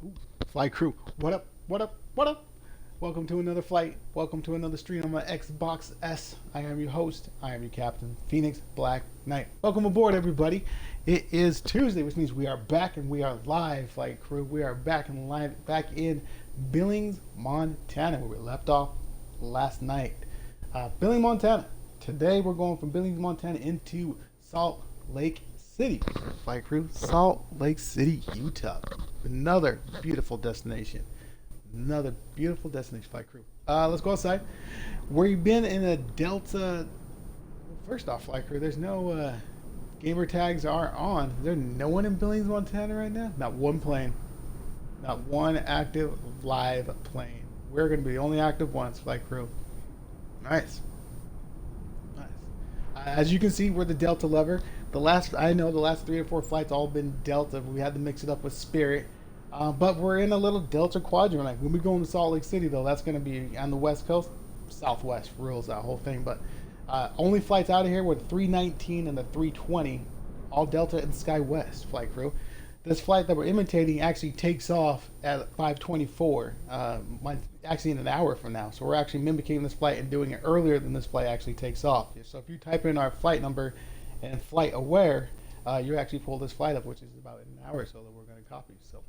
Ooh, flight crew, what up? What up? What up? Welcome to another flight. Welcome to another stream on my Xbox S. I am your host. I am your captain, Phoenix Black Knight. Welcome aboard, everybody. It is Tuesday, which means we are back and we are live, flight crew. We are back and live, back in Billings, Montana, where we left off last night. Billings, Montana. Today we're going from Billings, Montana into Salt Lake City. Flight crew, Salt Lake City, Utah. Another beautiful destination. Another beautiful destination, flight crew. Let's go outside. We've been in a Delta. First off, flight crew, there's no gamer tags are on. Is there no one in Billings, Montana right now? Not one plane. Not one active live plane. We're going to be the only active ones, flight crew. Nice. Nice. As you can see, we're the Delta lever. The last 3 or 4 flights all been Delta. We had to mix it up with Spirit. But we're in a little Delta quadrant. Like when we go into Salt Lake City, though, that's going to be on the West Coast. Southwest rules that whole thing. But only flights out of here were the 319 and the 320. All Delta and SkyWest, flight crew. This flight that we're imitating actually takes off at 5:24, actually in an hour from now. So we're actually mimicking this flight and doing it earlier than this flight actually takes off. So if you type in our flight number and flight aware, you actually pull this flight up, which is about an hour or so that we're going to copy. So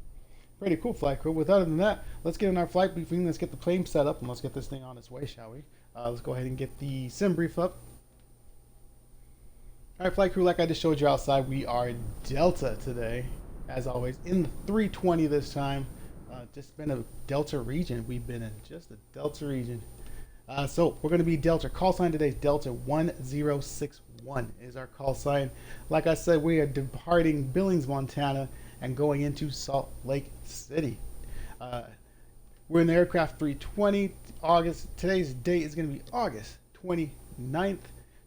pretty cool, flight crew. With other than that, let's get in our flight briefing. Let's get the plane set up and let's get this thing on its way, shall we? Let's go ahead and get the sim brief up. All right, flight crew, like I just showed you outside, we are Delta today, as always, in the 320 this time. Just been a Delta region. We've been in just a Delta region. So we're going to be Delta. Call sign today is Delta 1061 is our call sign. Like I said, we are departing Billings, Montana, and going into Salt Lake City. We're in the aircraft 320. Today's date is going to be August 29th,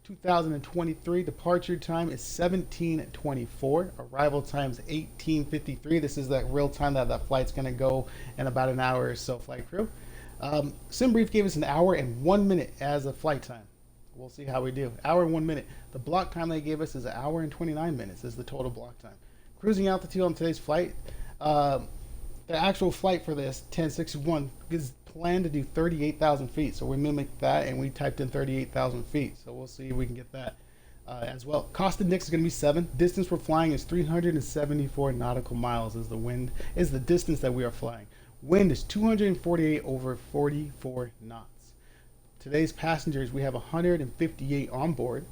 2023. Departure time is 17:24. Arrival time is 18:53. This is that real time that flight's going to go in about an hour or so, flight crew. SimBrief gave us an hour and 1 minute as a flight time. We'll see how we do. Hour and 1 minute. The block time they gave us is an hour and 29 minutes is the total block time. Cruising altitude on today's flight. The actual flight for this 1061 is planned to do 38,000 feet. So we mimicked that and we typed in 38,000 feet. So we'll see if we can get that as well. Cost index is going to be 7. Distance we're flying is 374 nautical miles is the distance that we are flying. Wind is 248 over 44 knots. Today's passengers, we have 158 on board.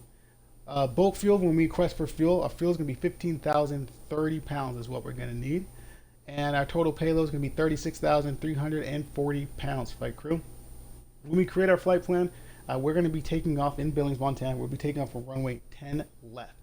Bulk fuel, when we request for fuel, our fuel is going to be 15,030 pounds is what we're going to need. And our total payload is going to be 36,340 pounds, flight crew. When we create our flight plan, we're going to be taking off in Billings, Montana. We'll be taking off from runway 10 left.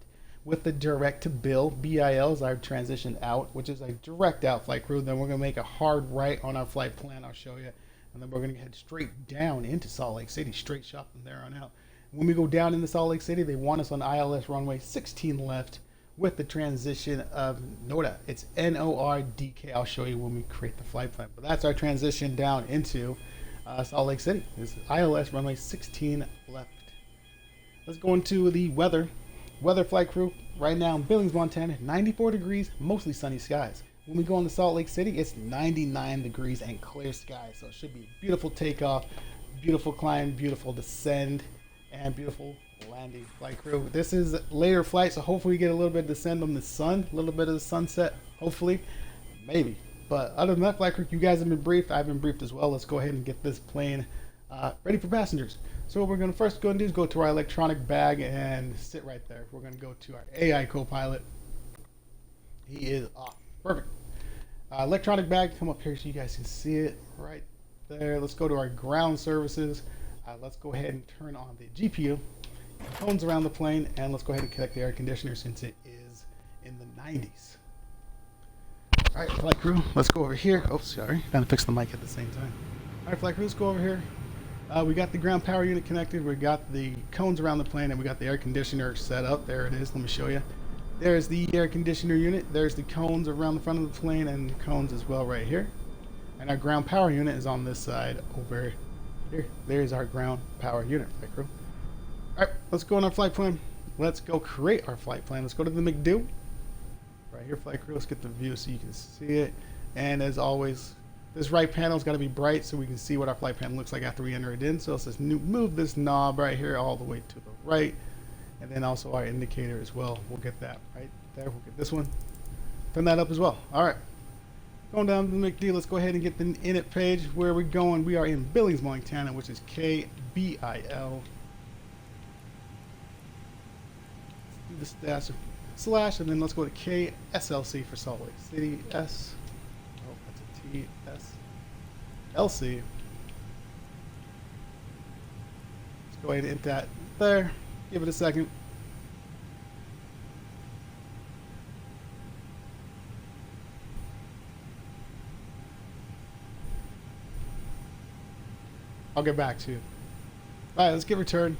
With the direct to BIL is our transition out, which is a direct out, flight crew. Then we're going to make a hard right on our flight plan. I'll show you. And then we're going to head straight down into Salt Lake City, straight shot from there on out. When we go down into Salt Lake City, they want us on ILS runway 16 left with the transition of NORDK. It's NORDK. I'll show you when we create the flight plan. But that's our transition down into Salt Lake City. It's ILS runway 16 left. Let's go into the weather. Weather, flight crew. Right now in Billings, Montana, 94 degrees, mostly sunny skies. When we go into Salt Lake City, it's 99 degrees and clear skies. So it should be a beautiful takeoff, beautiful climb, beautiful descend, and beautiful landing, flight crew. This is later flight, so hopefully we get a little bit of descend on the sun, a little bit of the sunset, hopefully, maybe. But other than that, flight crew, you guys have been briefed. I've been briefed as well. Let's go ahead and get this plane ready for passengers. So what we're going to first go and do is go to our electronic bag and sit right there. We're going to go to our AI co-pilot. He is off. Perfect. Electronic bag, come up here so you guys can see it right there. Let's go to our ground services. Let's go ahead and turn on the GPU. Cones around the plane, and let's go ahead and connect the air conditioner since it is in the 90s. All right, flight crew, let's go over here. Oh, sorry, gotta fix the mic at the same time. All right, flight crew, let's go over here. We got the ground power unit connected. We got the cones around the plane, and we got the air conditioner set up. There it is. Let me show you. There's the air conditioner unit. There's the cones around the front of the plane, and the cones as well right here. And our ground power unit is on this side over here. There's our ground power unit, flight crew. All right, let's go on our flight plan. Let's go create our flight plan. Let's go to the McDo. Right here, flight crew. Let's get the view so you can see it. And as always, this right panel's got to be bright so we can see what our flight plan looks like after we enter it in. So it says move this knob right here all the way to the right. And then also our indicator as well. We'll get that right there. We'll get this one. Turn that up as well. All right. Going down to the McD, let's go ahead and get the init page. Where are we going? We are in Billings, Montana, which is KBIL. Let's do the slash, and then let's go to KSLC for Salt Lake City. S. Oh, that's a T. S. LC. Let's go ahead and hit that there. Give it a second. I'll get back to you. All right, let's get return.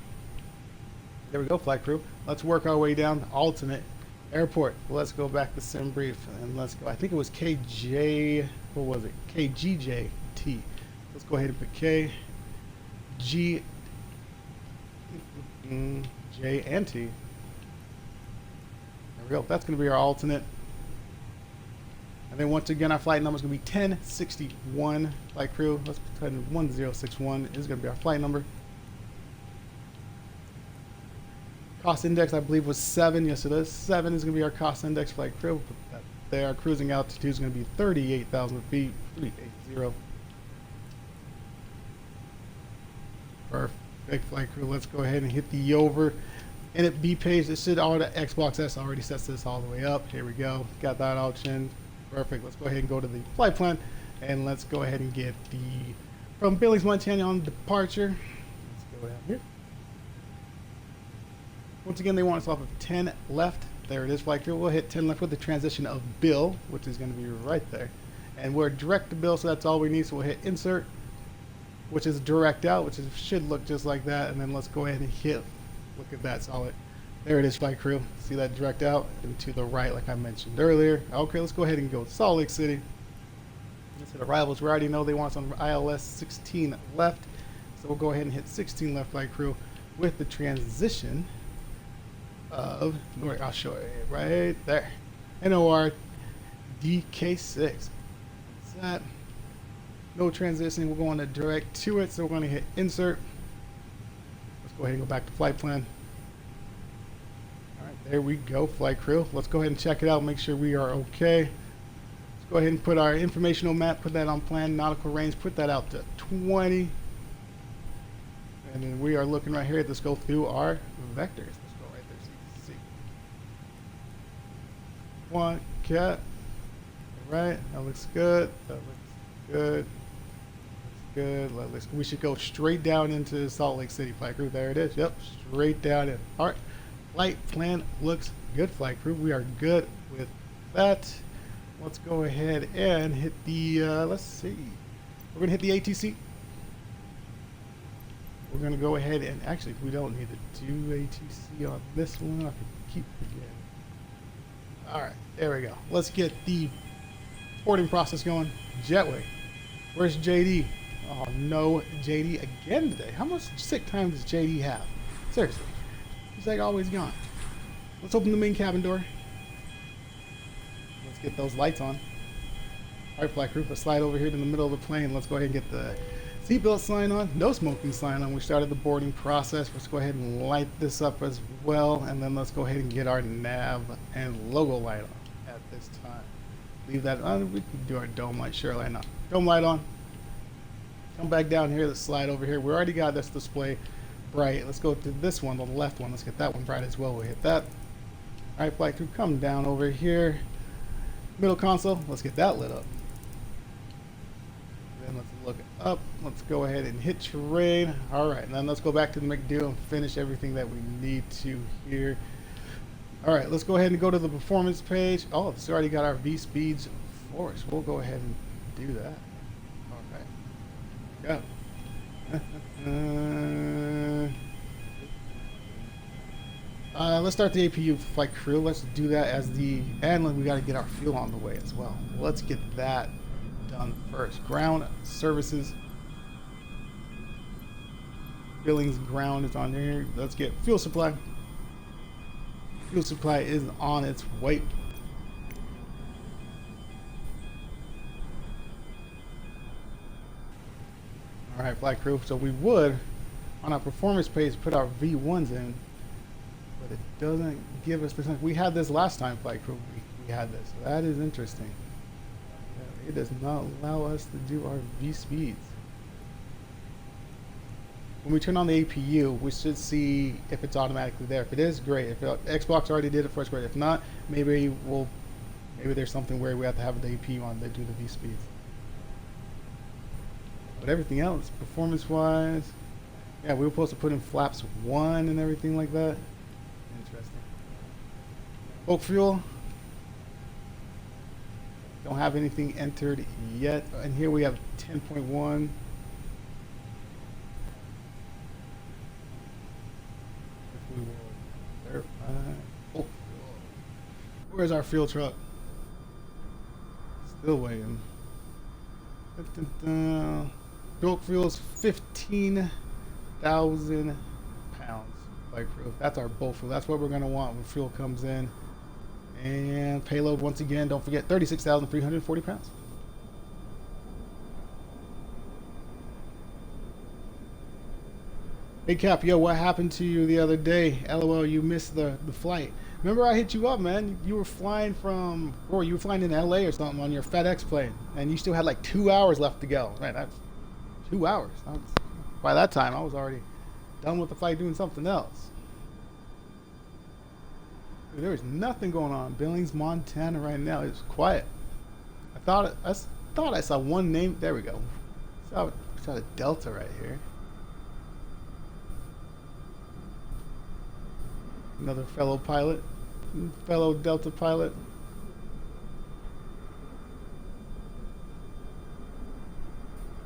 There we go, flight crew. Let's work our way down to alternate airport. Let's go back to sim brief and let's go. I think it was KJ. What was it? KGJT. Let's go ahead and put KG J and T. There we go. That's going to be our alternate. And then once again, our flight number is going to be 1061. Flight crew, let's put 1061 is going to be our flight number. Cost index, I believe, was 7. Yes, it is. 7 is going to be our cost index. Flight crew, put that there. Our cruising altitude is going to be 38,000 feet. 380. Perfect, flight crew. Let's go ahead and hit the over. And it B page. This should all the Xbox S already sets this all the way up. Here we go. Got that option. Perfect. Let's go ahead and go to the flight plan, and let's go ahead and get the from Billings, Montana on departure. Let's go down here. Once again, they want us off of 10 left. There it is, flight crew. We'll hit 10 left with the transition of Bill, which is going to be right there. And we're direct to Bill, so that's all we need. So we'll hit insert, which is direct out, which should look just like that. And then let's go ahead and hit. Look at that, solid. There it is, flight crew. See that direct out and to the right, like I mentioned earlier. Okay, let's go ahead and go to Salt Lake City. Let's hit arrivals. We already know they want us on ILS 16 left. So we'll go ahead and hit 16 left, flight crew, with the transition of, I'll show it right there. NOR DK6. What's that? No transition. We're going to direct to it. So we're going to hit insert. Let's go ahead and go back to flight plan. There we go, flight crew. Let's go ahead and check it out, make sure we are okay. Let's go ahead and put our informational map, put that on plan, nautical range, put that out to 20. And then we are looking right here. Let's go through our vectors. Let's go right there so you can see. One, cat. All right, that looks good. That looks good. Looks good. We should go straight down into Salt Lake City, flight crew. There it is. Yep, straight down in. All right. Flight plan looks good, flight crew. We are good with that. Let's go ahead and hit the, let's see. We're going to hit the ATC. We're going to go ahead and, actually, we don't need to do ATC on this one. I can keep forgetting. All right, there we go. Let's get the boarding process going. Jetway. Where's JD? Oh, no JD again today. How much sick time does JD have? Seriously. He's like always gone. Let's open the main cabin door. Let's get those lights on. All right, flight crew, let's slide over here to the middle of the plane. Let's go ahead and get the seatbelt sign on. No smoking sign on. We started the boarding process. Let's go ahead and light this up as well. And then let's go ahead and get our nav and logo light on at this time. Leave that on. We can do our dome light. Sure, light on. Dome light on. Come back down here. Let's slide over here. We already got this display bright. Let's go to this one, the left one. Let's get that one bright as well. We'll hit that. All right, flight crew, come down over here. Middle console. Let's get that lit up. Then let's look up. Let's go ahead and hit terrain. All right, and then let's go back to the McDo and finish everything that we need to here. All right, let's go ahead and go to the performance page. Oh, it's already got our V speeds for us. We'll go ahead and do that. Okay. Go. Let's start the APU flight crew. Let's do that as the, and we got to get our fuel on the way as well. Let's get that done first. Ground services. Billings ground is on there. Let's get fuel supply. Fuel supply is on its way. All right, flight crew. So we would, on our performance page, put our V1s in, but it doesn't give us percent. We had this last time, flight crew. We had this. So that is interesting. It does not allow us to do our V speeds. When we turn on the APU, we should see if it's automatically there. If it is, great. If Xbox already did it for us, great. If not, maybe there's something where we have to have the APU on to do the V speeds. But everything else, performance-wise, yeah, we were supposed to put in flaps 1 and everything like that. Interesting. Bulk fuel. Don't have anything entered yet. And here we have 10.1. If we will verify. Oh, where's our fuel truck? Still waiting. Bulk fuel is 15,000 pounds. Like, that's our bulk fuel. That's what we're gonna want when fuel comes in. And payload, once again, don't forget, 36,340 pounds. Hey Cap, yo, what happened to you the other day? LOL, you missed the flight. Remember I hit you up, man. You were flying from, or you were flying in LA or something on your FedEx plane, and you still had like 2 hours left to go. Man, that's 2 hours. By that time, I was already done with the flight doing something else. There is nothing going on. Billings, Montana right now. It's quiet. I thought I saw one name. There we go. Saw a Delta right here. Another fellow pilot. Fellow Delta pilot.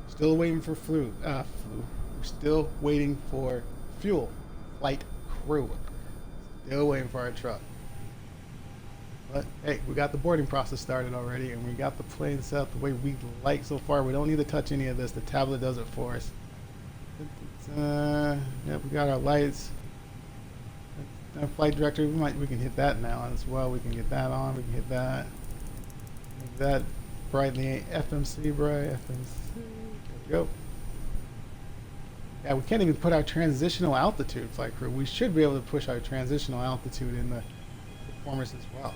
Still waiting for We're still waiting for fuel. Flight crew. Still waiting for our truck. But hey, we got the boarding process started already, and we got the plane set up the way we like so far. We don't need to touch any of this. The tablet does it for us. Yep, we got our lights. Our flight director, we can hit that now as well. We can get that on. We can hit that. Make that brightly FMC bright. FMC. There we go. Yeah, we can't even put our transitional altitude, flight crew. We should be able to push our transitional altitude in the performance as well.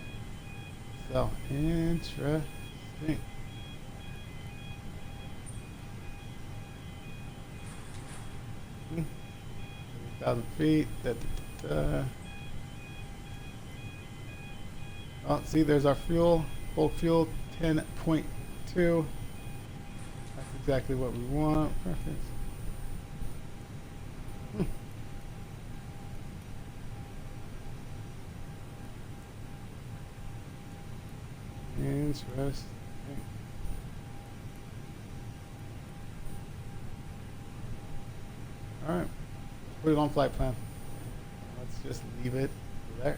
So, interesting. 30,000 feet. Oh, see, there's our fuel. Bulk fuel, 10.2. That's exactly what we want. Perfect. Interesting. All right, put it on flight plan. Let's just leave it there.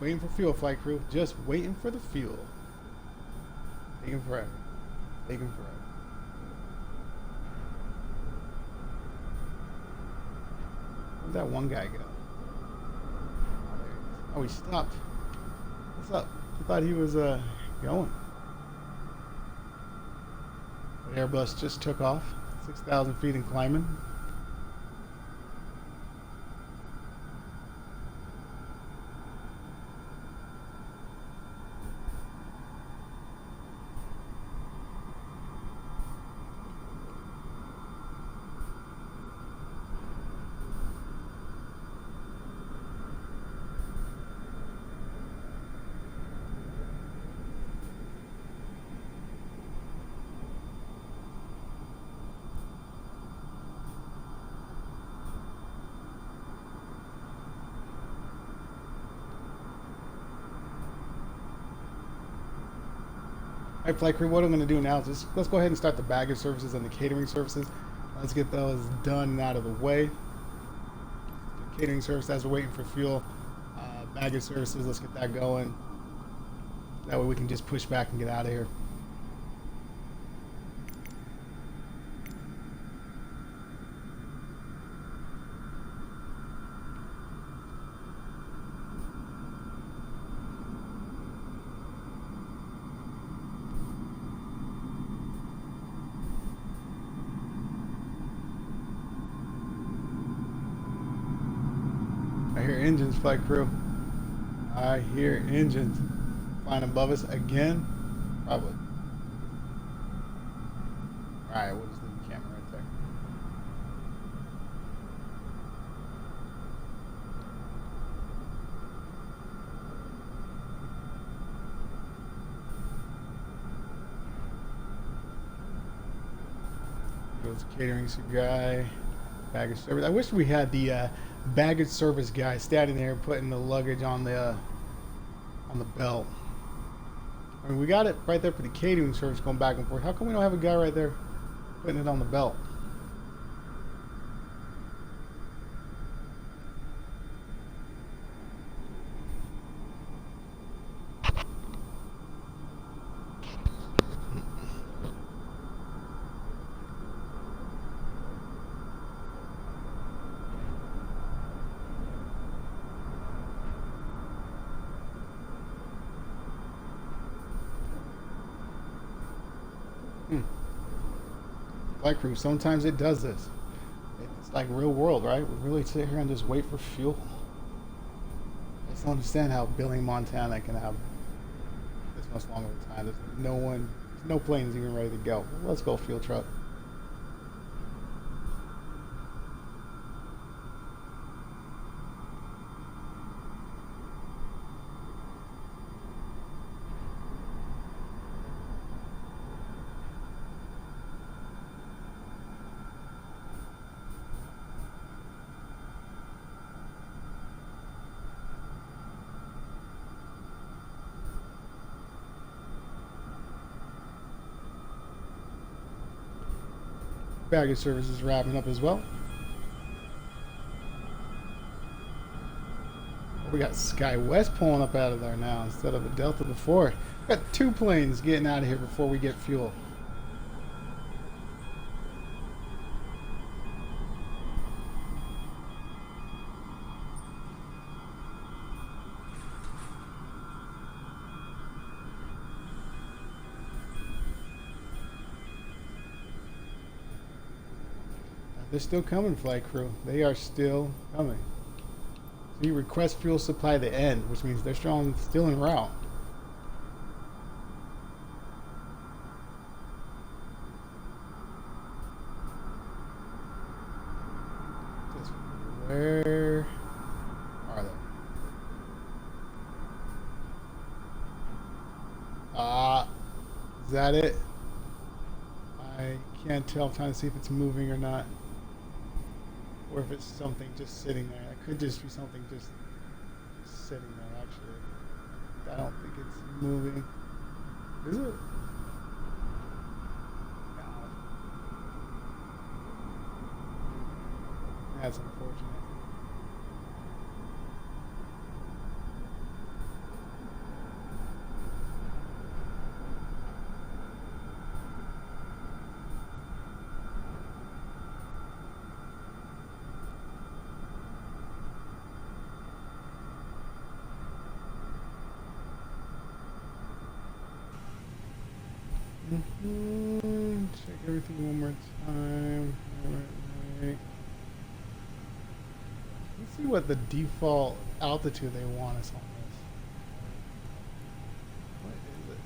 waiting for fuel, flight crew. Just waiting for the fuel. Taking forever. Taking forever. Where'd that one guy go? Oh, there he is. Oh, he stopped. What's up? I thought he was going. The Airbus just took off. 6,000 feet and climbing. All right, flight crew, what I'm going to do now is just, let's go ahead and start the baggage services and the catering services. Let's get those done and out of the way. The catering service, as we're waiting for fuel. Baggage services, let's get that going. That way we can just push back and get out of here. I hear engines, flight crew. I hear engines. Flying above us again? Probably. Alright, we'll just leave the camera right there. Goes catering guy. Baggage service. I wish we had the baggage service guy standing there putting the luggage on the belt. I mean, we got it right there for the catering service going back and forth. How come we don't have a guy right there putting it on the belt? Flight crew, sometimes it does this. It's like real world, right? We really sit here and just wait for fuel. I just don't understand how Billings, Montana can have this much longer time. There's no planes even ready to go. Let's go, fuel truck. Baggage service is wrapping up as well. We got Sky West pulling up out of there now instead of a Delta before. We got two planes getting out of here before we get fuel. They're still coming, flight crew. They are still coming. See, request fuel supply to end, which means they're still en route. Just where are they? Is that it? I can't tell. I'm trying to see if it's moving or not. Or if it's something just sitting there. It could just be something just sitting there, actually. I don't think it's moving. Is it? No. That's unfortunate. Check everything one more time. Right. Let's see what the default altitude they want us on this. What is it?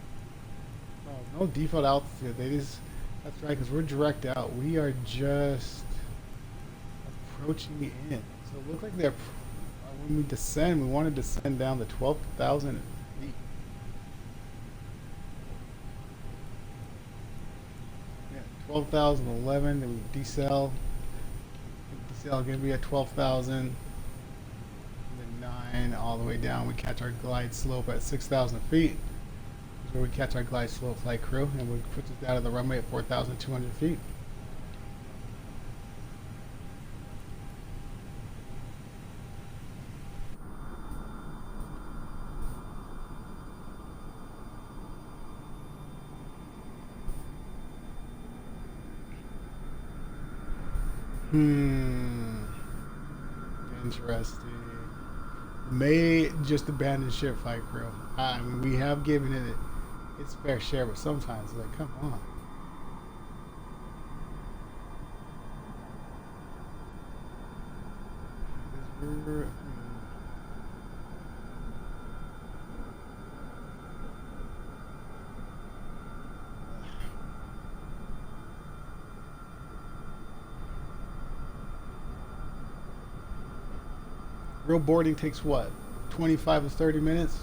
Oh, no default altitude. They just, that's right, because we're direct out. We are just approaching the end. So it looks like they're, when we descend, we want to descend down to 12,000 feet. Yeah, 12,011, then we decel. Decel going to be at 12,000. And then 9 all the way down. We catch our glide slope at 6,000 feet. That's where we catch our glide slope, flight crew, and we put us down to the runway at 4,200 feet. Interesting. May just abandon ship, flight crew. I mean, we have given it its fair share, but sometimes it's like, come on. Real boarding takes what, 25 to 30 minutes?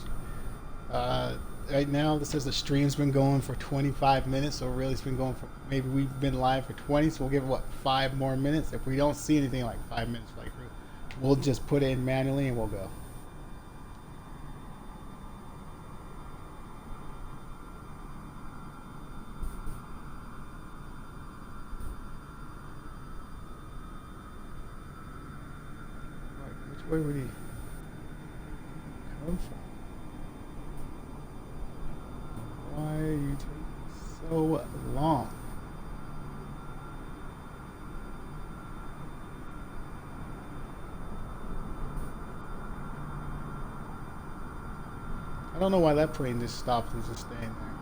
Right now, this says the stream's been going for 25 minutes, so really it's been going for, maybe we've been live for 20, so we'll give it, what, 5 more minutes? If we don't see anything like 5 minutes, like, we'll just put it in manually and we'll go. Where would he come from? Why are you taking so long? I don't know why that plane just stopped and just staying there.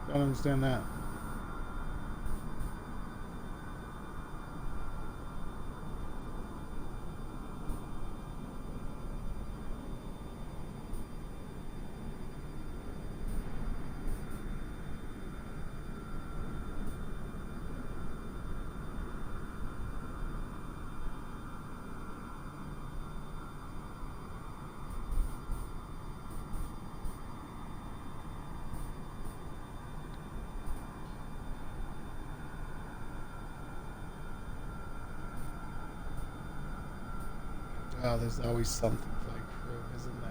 Don't understand that. Oh, there's always something flight crew, isn't there?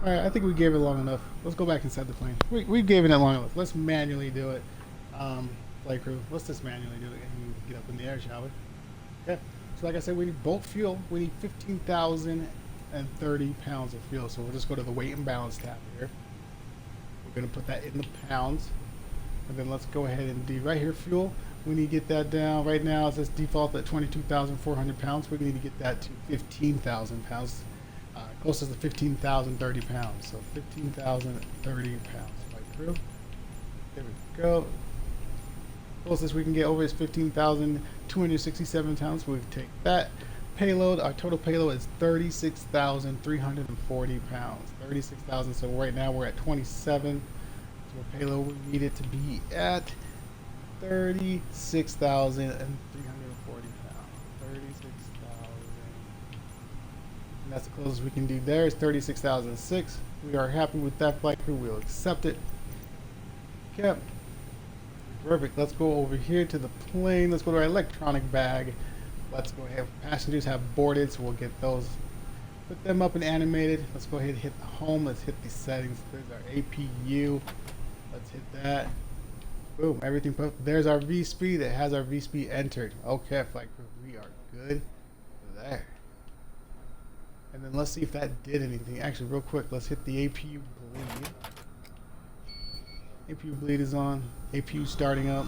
Alright, I think we gave it long enough. Let's go back inside the plane. We've given it long enough. Let's manually do it. Flight crew, let's just manually do it and get up in the air, shall we? Okay. So like I said, we need bulk fuel. We need 15,030 pounds of fuel. So we'll just go to the weight and balance tab here. We're going to put that in the pounds, and then let's go ahead and do right here fuel. We need to get that down. Right now it says default at 22,400 pounds. We need to get that to 15,000 pounds, closest to 15,030 pounds. So 15,030 pounds right through. There we go. Closest we can get over is 15,267 pounds. We take that. Payload, our total payload is 36,340 pounds. 36,000. So right now we're at 27. So our payload, we need it to be at 36,340 pounds. 36,000. And that's the closest we can do there is 36,006. We are happy with that flight crew. We'll accept it. Okay. Perfect. Let's go over here to the plane. Let's go to our electronic bag. Let's go ahead. Passengers have boarded, so we'll get those, put them up and animated. Let's go ahead and hit the home. Let's hit the settings. There's our APU. Let's hit that. Boom. Everything put. There's our V speed. It has our V speed entered. Okay, flight crew, we are good there. And then let's see if that did anything. Actually, real quick, let's hit the APU bleed. APU bleed is on. APU starting up.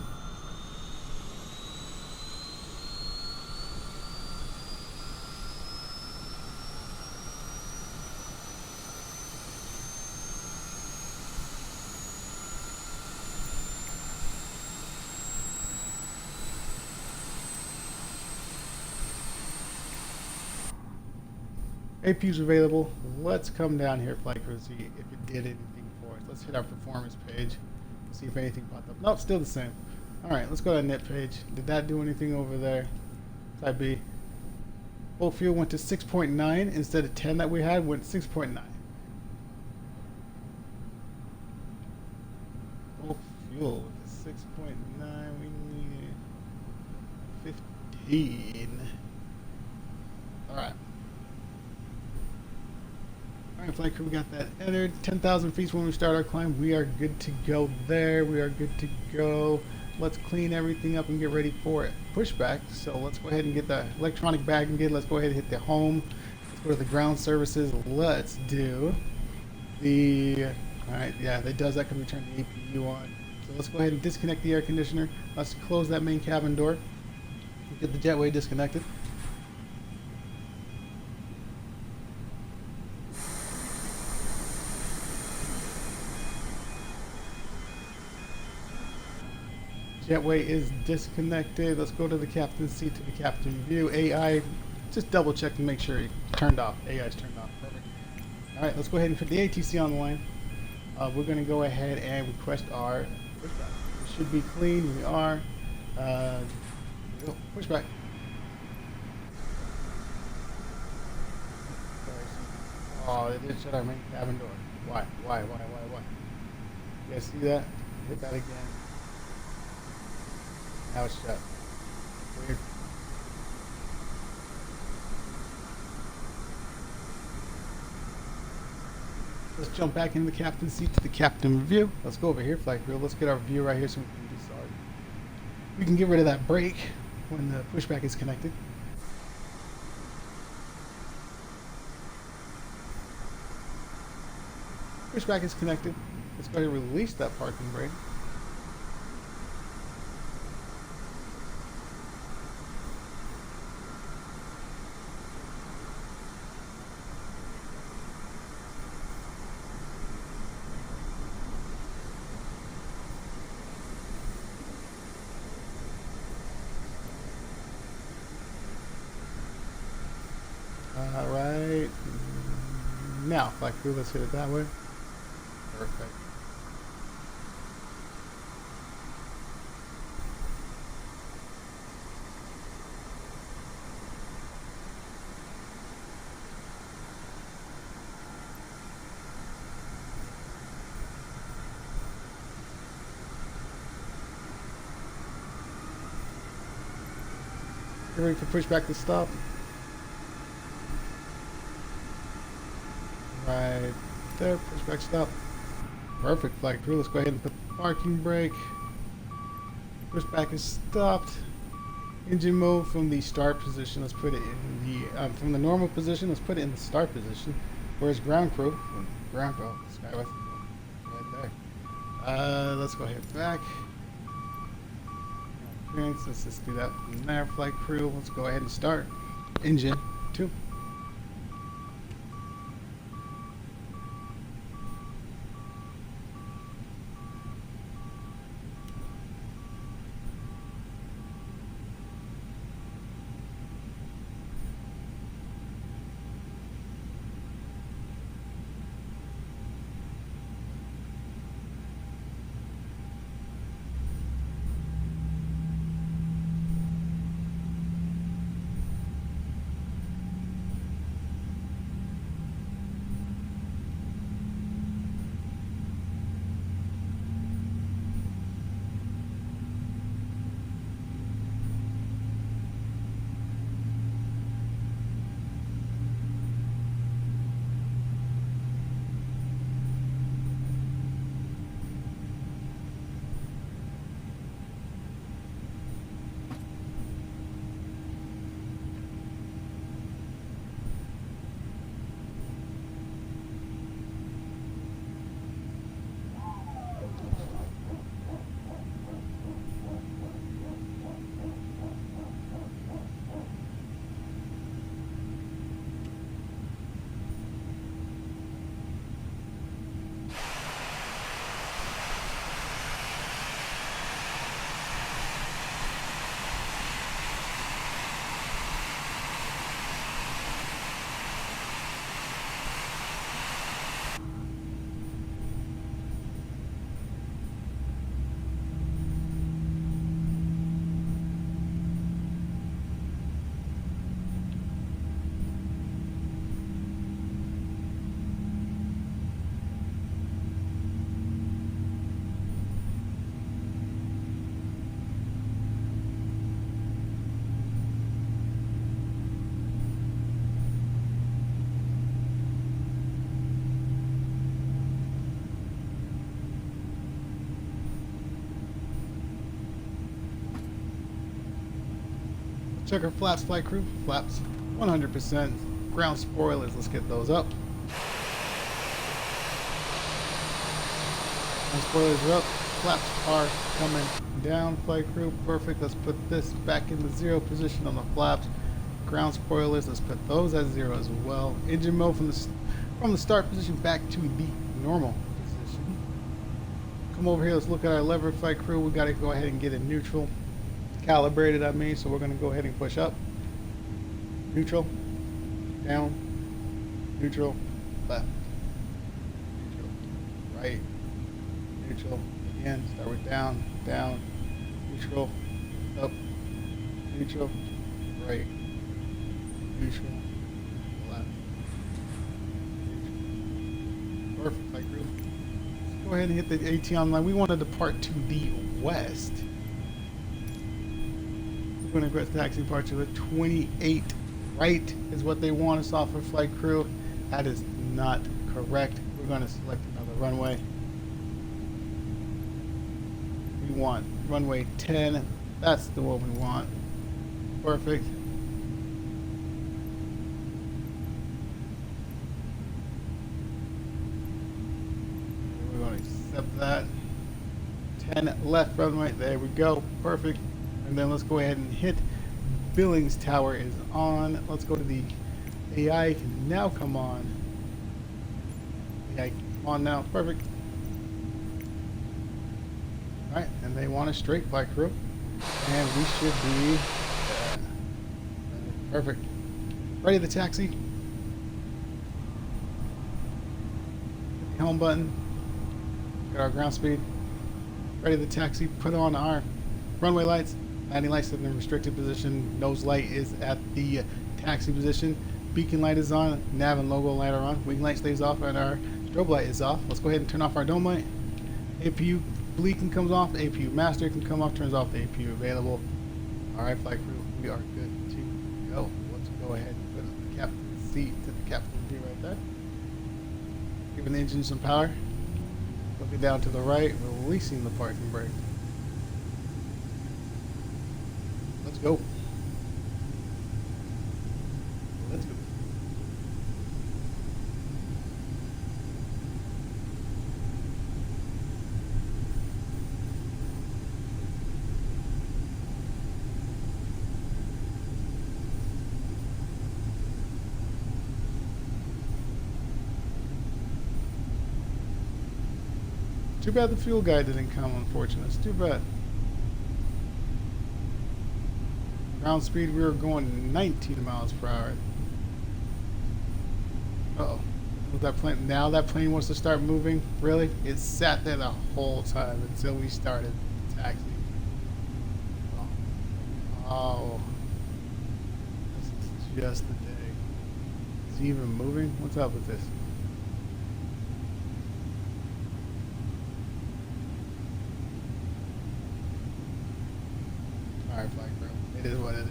APU's available. Let's come down here, flight crew, see if it did anything for us. Let's hit our performance page, see if anything popped up. Nope, still the same. Alright, let's go to the net page. Did that do anything over there? Type B. Full fuel went to 6.9 instead of 10 that we had, went 6.9. Full fuel with the 6.9, we need 15. Alright. Alright, flight crew, we got that entered. 10,000 feet when we start our climb. We are good to go there. We are good to go. Let's clean everything up and get ready for it. Pushback. So let's go ahead and get the electronic bag and let's go ahead and hit the home. Let's go to the ground services. Let's do the... Alright, yeah, that does that. Can we turn the APU on? So let's go ahead and disconnect the air conditioner. Let's close that main cabin door. Get the jetway disconnected. Jetway is disconnected. Let's go to the captain's seat to the captain view. AI, just double check to make sure it's turned off. AI is turned off. Perfect. All right, let's go ahead and put the ATC on the line. We're going to go ahead and request our pushback. It should be clean. We are. Pushback. Oh, they did shut our main cabin door. Why? You guys see that? Hit that again. Now it's shut. Weird. Let's jump back into the captain's seat to the captain view. Let's go over here, flight crew. Let's get our view right here so we can do sorry. We can get rid of that brake when the pushback is connected. Pushback is connected. Let's go ahead and release that parking brake. Alright. Now, flight crew, let's hit it that way. Perfect. Get ready for pushback to stop. Right there, pushback stop. Perfect, flight crew. Let's go ahead and put the parking brake. Pushback is stopped. Engine mode from the start position. Let's put it in the from the normal position. Let's put it in the start position. Where's ground crew? Ground crew. Skyway. Right there. Let's go ahead back. Let's just do that from there, flight crew. Let's go ahead and start. Engine 2. Check our flaps, flight crew. Flaps 100%. Ground spoilers, let's get those up. Ground spoilers are up. Flaps are coming down, flight crew. Perfect. Let's put this back in the 0 position on the flaps. Ground spoilers, let's put those at 0 as well. Engine mode from the start position back to the normal position. Come over here, let's look at our lever, flight crew. We got to go ahead and get it neutral. Calibrated, I mean, so we're going to go ahead and push up. Neutral, down, neutral, left, neutral, right, neutral, again, start with down, down, neutral, up, neutral, right, neutral, left, neutral. Perfect, flight crew. Let's go ahead and hit the ATM line. We want to depart to the west. We're going to request taxi departure at 28 right is what they want us off for, flight crew. That is not correct. We're going to select another runway. We want runway 10. That's the one we want. Perfect. We're going to accept that. 10 left runway. There we go. Perfect. And then let's go ahead and hit Billings tower is on. Let's go to the AI can now come on. AI come on now. Perfect. Alright, and they want a straight flight crew. And we should be perfect. Ready to taxi. Hit the helm button. Get our ground speed. Ready to taxi. Put on our runway lights. Landing lights in the restricted position. Nose light is at the taxi position. Beacon light is on. Nav and logo light are on. Wing light stays off and our strobe light is off. Let's go ahead and turn off our dome light. APU beacon comes off. APU master can come off. Turns off the APU available. Alright, flight crew. We are good to go. Let's go ahead and put the captain's seat to the captain's seat right there. Giving the engine some power. Looking down to the right. Releasing the parking brake. Let's go. Let's go. Too bad the fuel guy didn't come, unfortunately. It's too bad. Ground speed, we were going 19 miles per hour. Uh-oh. That plane, now that plane wants to start moving? Really? It sat there the whole time until we started taxiing. Oh. This is just the day. Is he even moving? What's up with this? Alright, flight crew. It is what it is.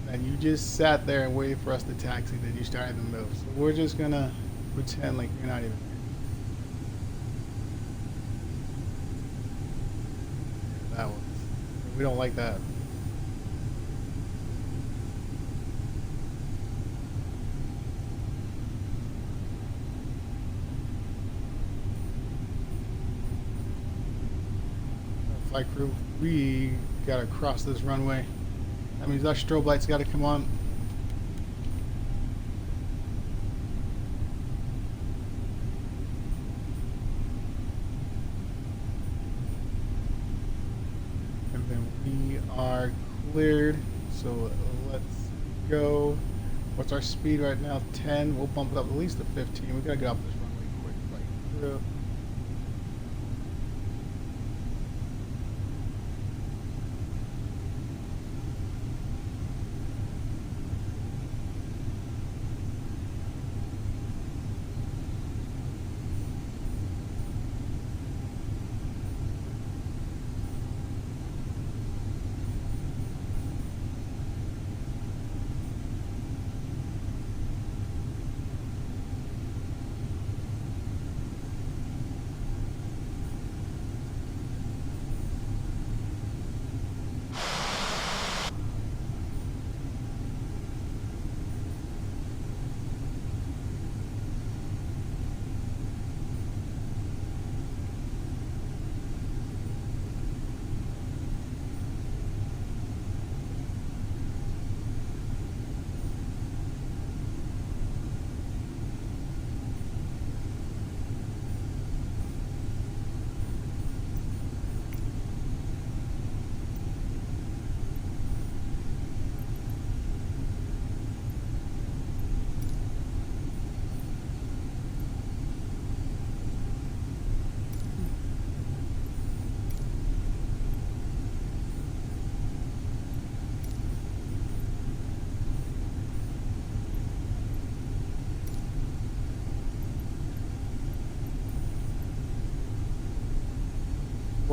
And you just sat there and waited for us to taxi, then you started to move. So we're just gonna pretend like you're not even here. Yeah, that one. We don't like that. Flight crew, we gotta cross this runway. That means our strobe lights gotta come on. And then we are cleared. So let's go. What's our speed right now? 10. We'll bump it up at least to 15. We gotta get off this runway quick. Flight crew.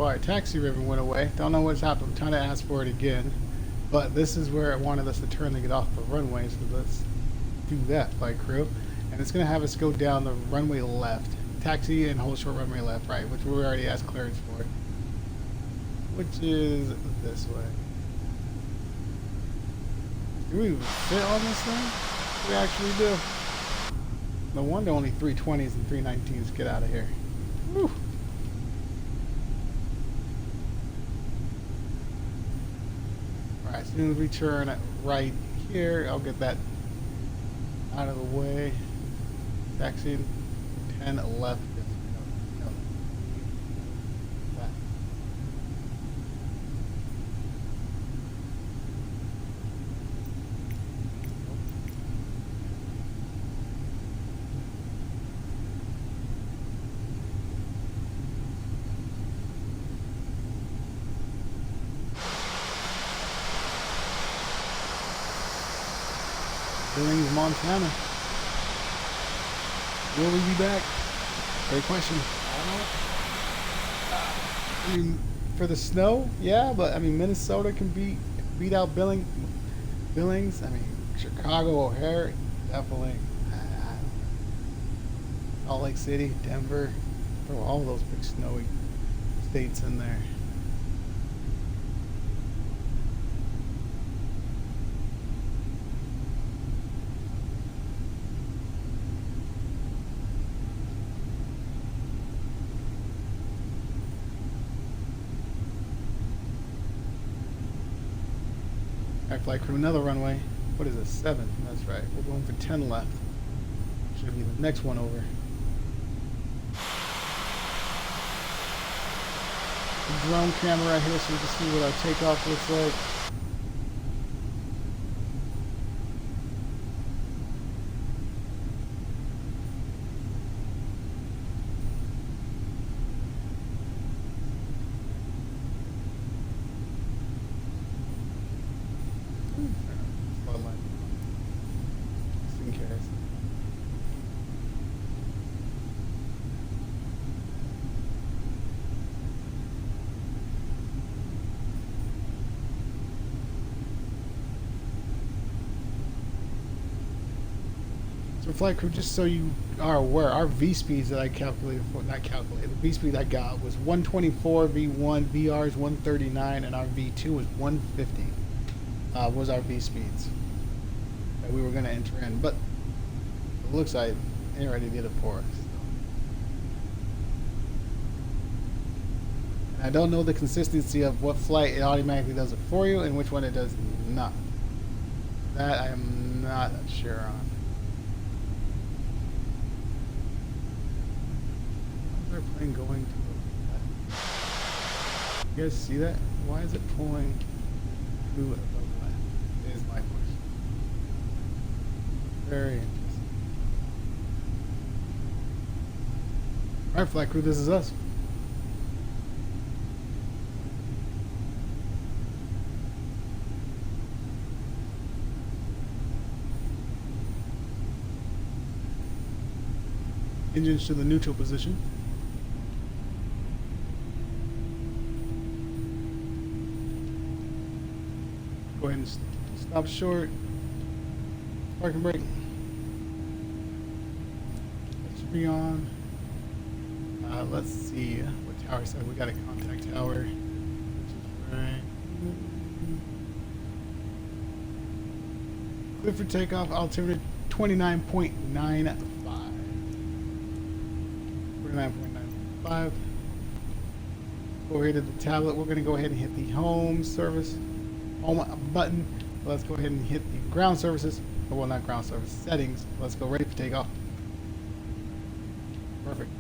Well, our taxi ribbon went away. Don't know what's happened. I'm trying to ask for it again. But this is where it wanted us to turn to get off the runway, so let's do that, flight crew. And it's going to have us go down the runway left. Taxi and hold short runway left, right, which we already asked clearance for. Which is this way. Do we even fit on this thing? We actually do. No wonder only 320s and 319s get out of here. Whew. Alright, as soon as we turn right here, I'll get that out of the way. Taxi 10 left. No. That. Billings, Montana. Will we be back? Great question. I mean, for the snow, yeah, but I mean, Minnesota can beat out Billings. I mean, Chicago, O'Hare, definitely. Salt Lake City, Denver, throw all those big snowy states in there. Alright, flight crew, another runway. What is it? 7. That's right. We're going for 10 left. Should be the next one over. The drone camera right here so we can see what our takeoff looks like. So flight crew, just so you are aware, our V speeds that I calculated for, not calculated, the V speed I got was 124 V1, VR is 139, and our V2 was 150. Was our V speeds that we were going to enter in, but it looks like it already did it for us. And I don't know the consistency of what flight it automatically does it for you and which one it does not. That I am not sure on. Where's our plane going to? You guys see that? Why is it pulling to the left? Is my question. Very interesting. Alright, flight crew, this is us. Engines to the neutral position. Go ahead and stop short. Parking brake. That should be on. Let's see what tower side. We got a contact tower. Which is right. Clear for takeoff. Altimeter 29.95. 29.95. Go ahead to the tablet. We're going to go ahead and hit the home service, home button. Let's go ahead and hit the ground services. Oh, well, not ground service, settings. Let's go ready for takeoff. Perfect.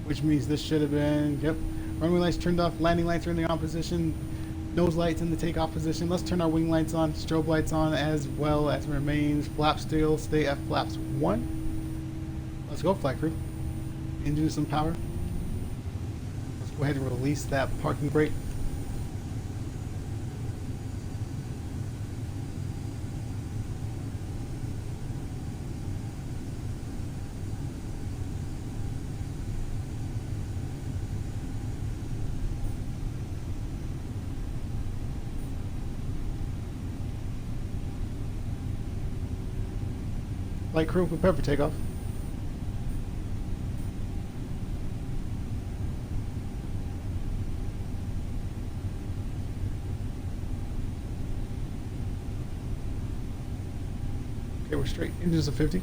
Which means this should have been, yep. Runway lights turned off, landing lights are in the on position, nose lights in the takeoff position. Let's turn our wing lights on, strobe lights on, as well as remains. Flaps still, stay at flaps 1. Let's go, flight crew. Engine some power. Let's go ahead and release that parking brake. Flight crew, prepare for takeoff. Okay, we're straight. Engines of 50.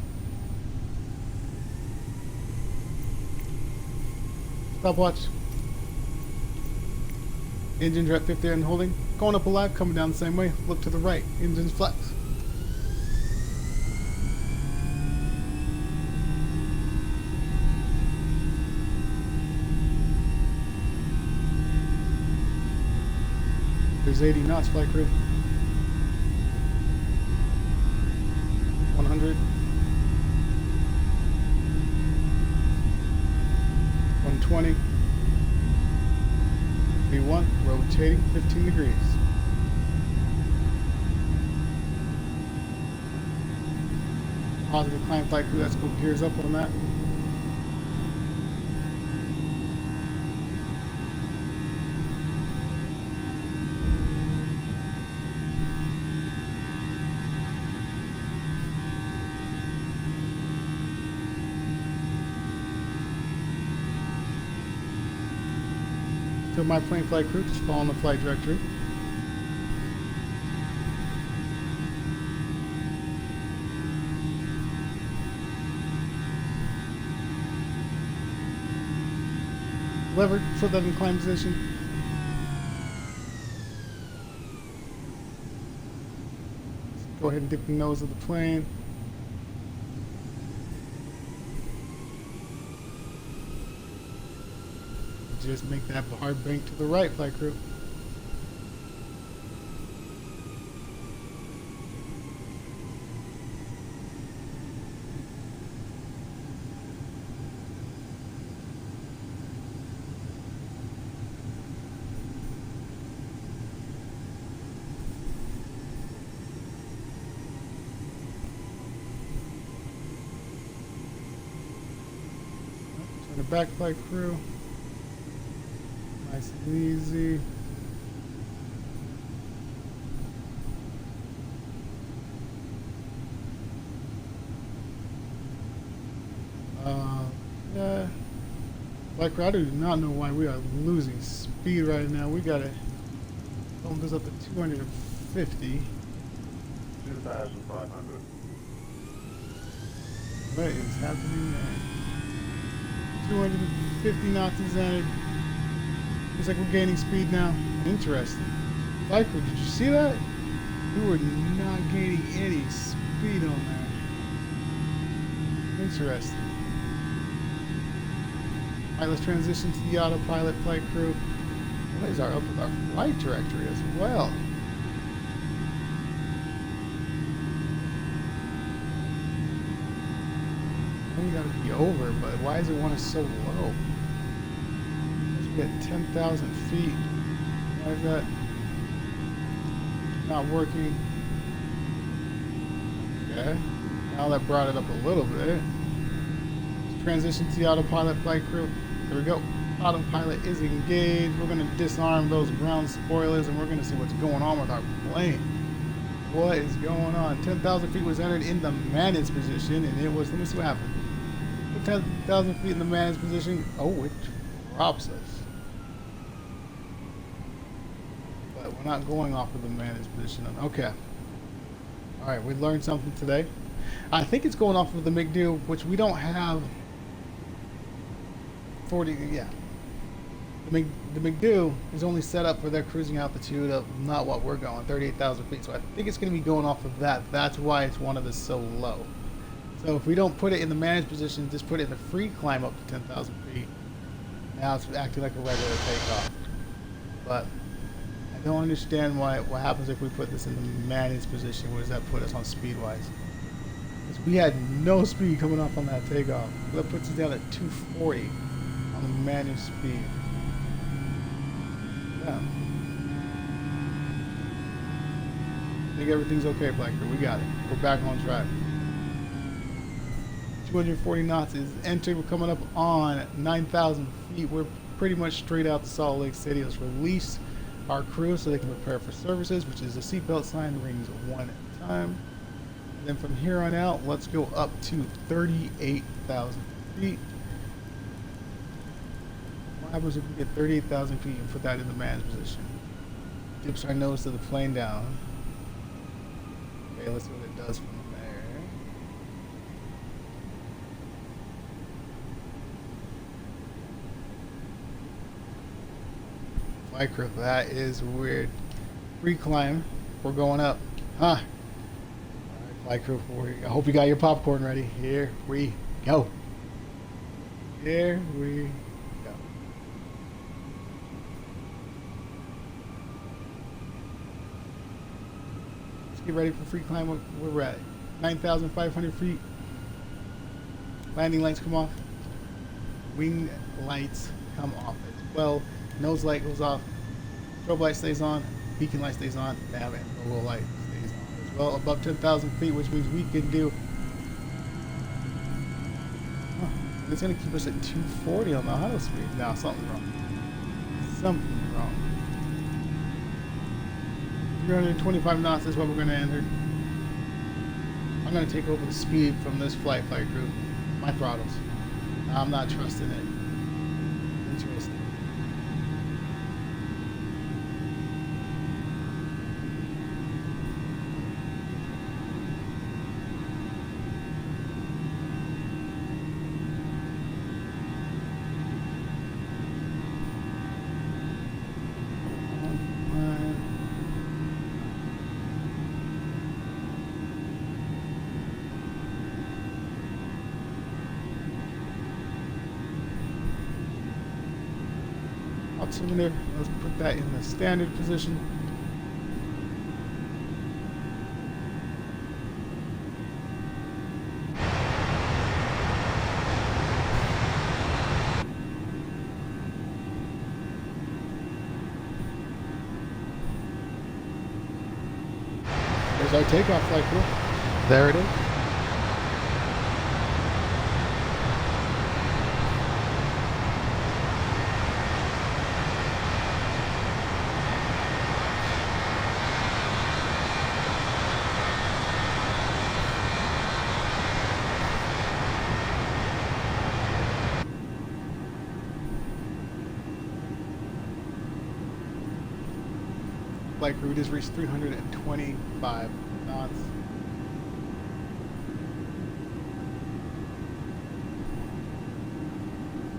Stopwatch. Engines are at 50 and holding. Going up alive, coming down the same way. Look to the right. Engines flex. There's 80 knots, flight crew. 100. 120. V1, rotating 15 degrees. Positive climb, flight crew. Let's go gears up on that. Still my plane, flight crew, just following the flight directory. Lever, put that in climb position. Go ahead and dip the nose of the plane. Just make that hard bank to the right, flight crew. Turn it back, flight crew. Nice and easy. Yeah. Like, I do not know why we are losing speed right now. We got it. Bump this up to 250. 2,500. What is happening there? 250 knots is entered. Looks like we're gaining speed now. Interesting. Flight crew, did you see that? We were not gaining any speed on that. Interesting. Alright, let's transition to the autopilot, flight crew. What is up with our flight directory as well? We gotta be over, but why does it want us so low? We're at 10,000 feet. Why is that not working? Okay. Now that brought it up a little bit. Let's transition to the autopilot, flight crew. There we go. Autopilot is engaged. We're going to disarm those ground spoilers and we're going to see what's going on with our plane. What is going on? 10,000 feet was entered in the managed position and it was, let me see what happened. 10,000 feet in the managed position. Oh, it drops us. But we're not going off of the managed position. Okay. Alright, we learned something today. I think it's going off of the McDo, which we don't have 40, yeah. The McDo is only set up for their cruising altitude of not what we're going, 38,000 feet. So I think it's going to be going off of that. That's why it's wanted us so low. So if we don't put it in the managed position, just put it in the free climb up to 10,000 feet. Now it's acting like a regular takeoff. But I don't understand what happens if we put this in the managed position. Where does that put us on speed-wise? Because we had no speed coming off on that takeoff. That puts us down at 240 on the managed speed. Yeah. I think everything's okay, Black Crew. We got it. We're back on track. 240 knots is entered. We're coming up on 9,000 feet. We're pretty much straight out to Salt Lake City. Let's release our crew so they can prepare for services, which is the seatbelt sign rings one time. And then from here on out, let's go up to 38,000 feet. What happens if we get 38,000 feet and put that in the man's position? Dips our nose to the plane down. Okay, let's see what it does from there. Flight crew, that is weird. Free climb. We're going up. Huh? Alright, flight crew, I hope you got your popcorn ready. Here we go. Here we go. Let's get ready for free climb. Where we're at 9,500 feet. Landing lights come off. Wing lights come off as well. Nose light goes off. Strobe light stays on. Beacon light stays on. Nav and logo light stays on as well. Above 10,000 feet, which means we can do. Huh, it's going to keep us at 240 on the auto speed. Now, something wrong. Something wrong. 325 knots is what we're going to enter. I'm going to take over the speed from this flight crew. My throttles. I'm not trusting it. Interesting. Altimeter, let's put that in the standard position. There's our takeoff flight crew. There it is. Flight crew just reached 325 knots.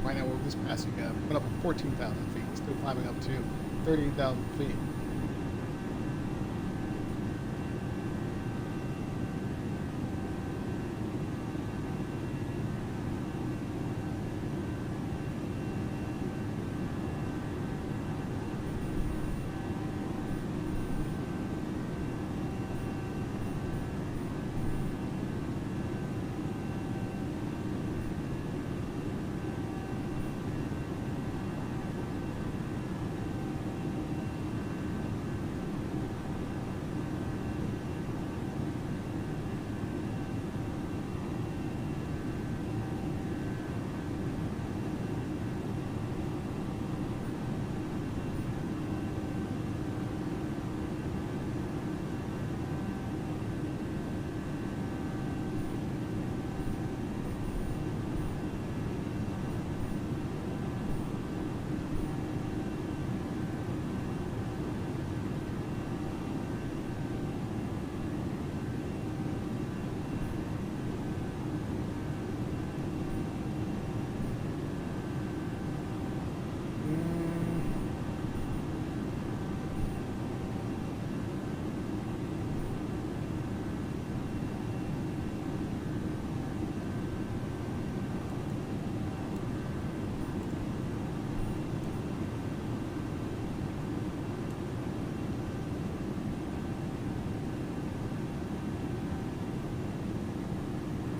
Right now we're just passing up. Went up 14,000 feet. Still climbing up to 38,000 feet.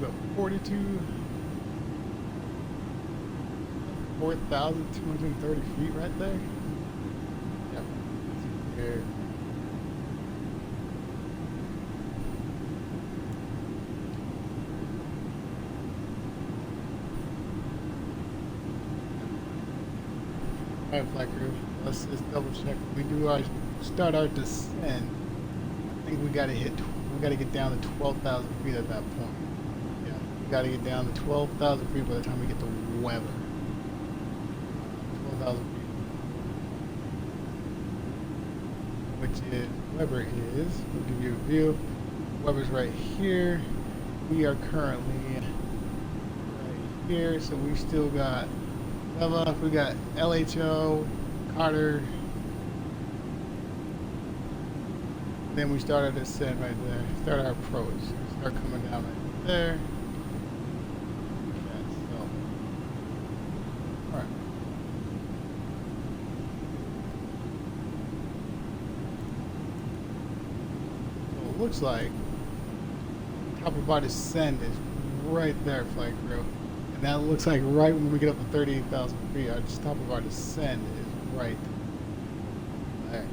About 4,230 feet right there. Yep. Here. Alright, flight crew. Let's just double check. We do our start our descent. I think we gotta hit we got to get down to 12,000 feet at that point. Yeah, we got to get down to 12,000 feet by the time we get to weather. 12,000 feet. Which is, Weber is, we'll give you a view. Weber's right here. We are currently right here, so we still got Bella, we got LHO, Carter. Then we start our descent right there. Start our approach. Start coming down right there. Okay, so. Alright. So it looks like top of our descent is right there, flight crew. And that looks like right when we get up to 38,000 feet, our top of our descent is right there.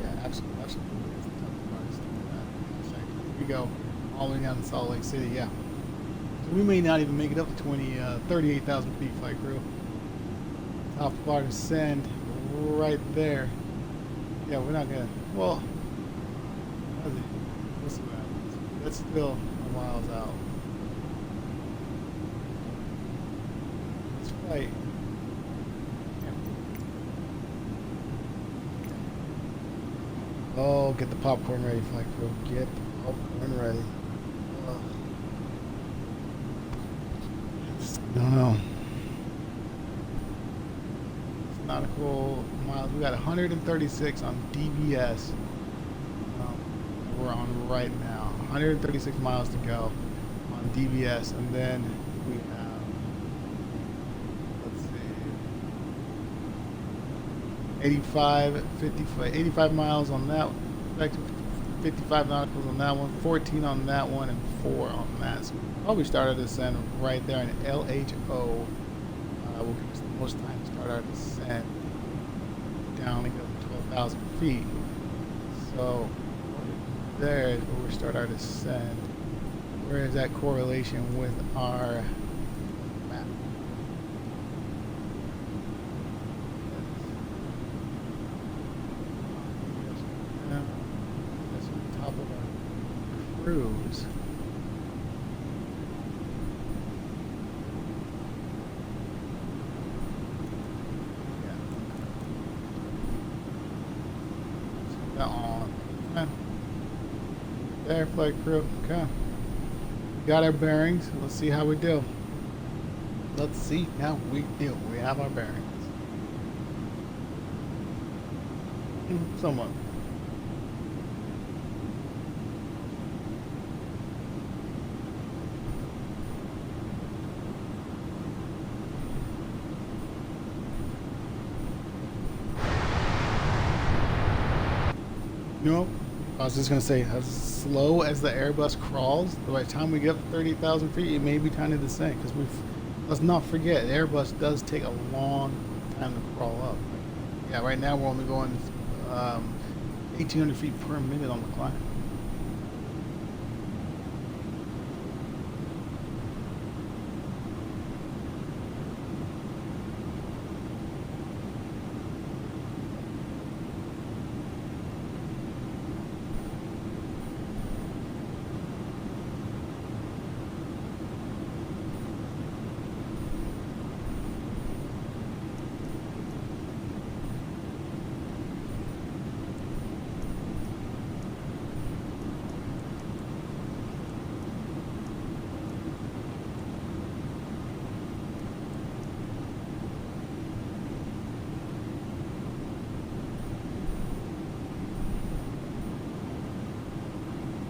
Yeah, absolutely. That's the top of our descent. We go all the way down to Salt Lake City, yeah. So we may not even make it up to 38,000 feet, flight crew. Top of our descent right there. Yeah, we're not gonna, well, what's the matter? That's still a miles out. Let's flight. Yeah. Oh, get the popcorn ready, flight crew. Get the popcorn ready. I don't know. It's nautical miles. We got 136 on DBS. We're on right now. 136 miles to go on DBS, and then we have, let's see, 85 miles on that one, 55 nauticals on that one, 14 on that one, and 4 on that. So we'll probably start our descent right there in LHO. Will give us the most time to start our descent down and go to 12,000 feet. So there is where we start our descent. Where is that correlation with our map? That's on top of our cruise. Yeah. So that on. There, flight crew. Okay. Got our bearings. Let's see how we do. Let's see how we do. We have our bearings. Somewhat. Nope. I was just going to say, as slow as the Airbus crawls, by the time we get up to 30,000 feet, it may be time to descend. Because let's not forget, Airbus does take a long time to crawl up. Yeah, right now we're only going 1,800 feet per minute on the climb.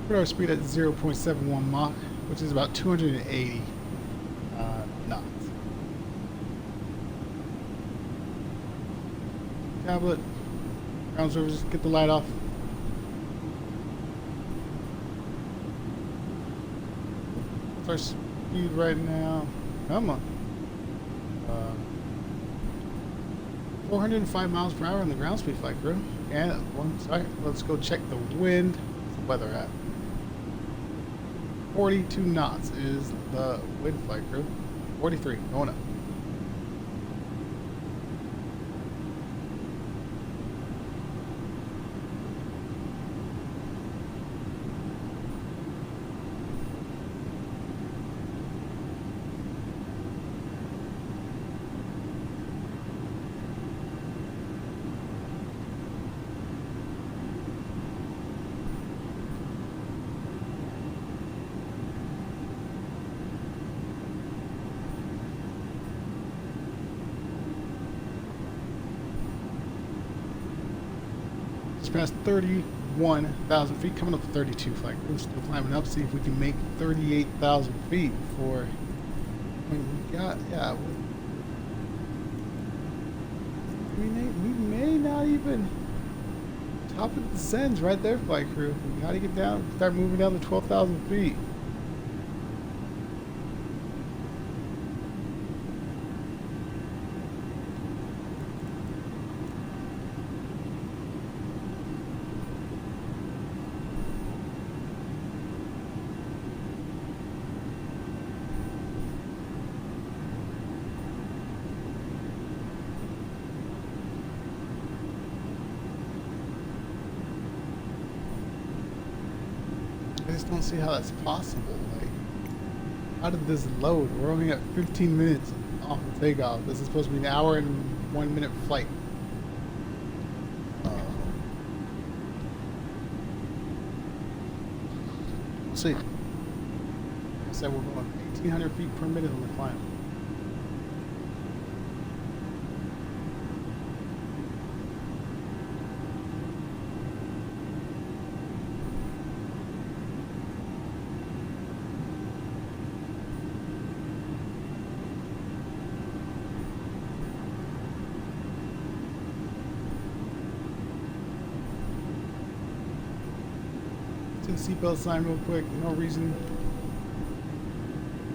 Put our speed at 0.71 Mach, which is about 280 knots. Tablet, ground services, get the light off. What's our speed right now? Come on. 405 miles per hour on the ground speed, flight crew. And sorry, let's go check the wind. What's the weather at? 42 knots is the wind, flight crew. 43, going up. Just passed 31,000 feet, coming up to 32 flight crew. Still climbing up, see if we can make 38,000 feet before. I mean, we got, yeah. We may not even top of the descends right there, flight crew. We gotta get down, start moving down to 12,000 feet. I just don't see how that's possible. Like, how did this load? We're only at 15 minutes off the takeoff. This is supposed to be an hour and 1 minute flight. We'll see. Like I said, we're going 1,800 feet per minute on the climb. The seatbelt sign real quick. No reason.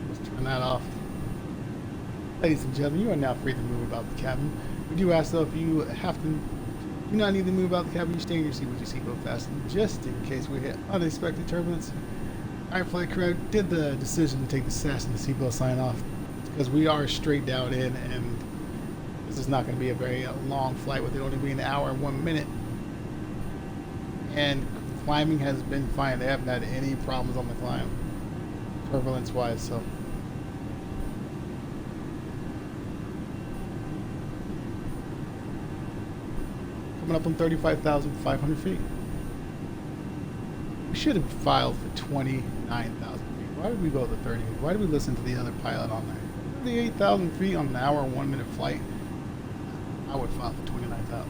Let's turn that off. Ladies and gentlemen, you are now free to move about the cabin. We do ask though, if you have to, do not need to move about the cabin, you stay in your seat with your seatbelt fastened, just in case we hit unexpected turbulence. Our flight crew did the decision to take the sash and the seatbelt sign off because we are straight down in, and this is not going to be a very long flight with it only being an hour and 1 minute. And climbing has been fine. They haven't had any problems on the climb, turbulence wise. So coming up on 35,500 feet. We should have filed for 29,000 feet. Why did we go to 30? Why did we listen to the other pilot on there? 38,000 feet on an hour and 1 minute flight. I would file for 29,000.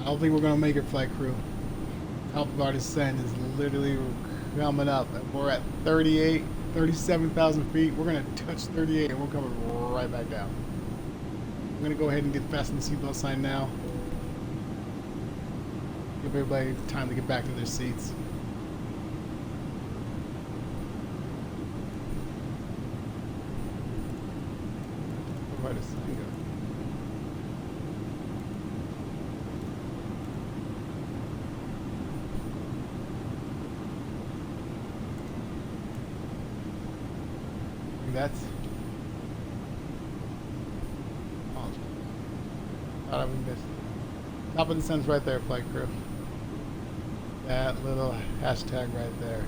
I don't think we're gonna make it, flight crew. Top of our descent is literally coming up, and we're at 37,000 feet. We're gonna touch 38, and we're coming right back down. I'm gonna go ahead and get fasten the seatbelt sign now. Give everybody time to get back to their seats. Where does the sign go? That's. Oh, thought I would miss. Top of the sun's right there, flight crew. That little hashtag right there.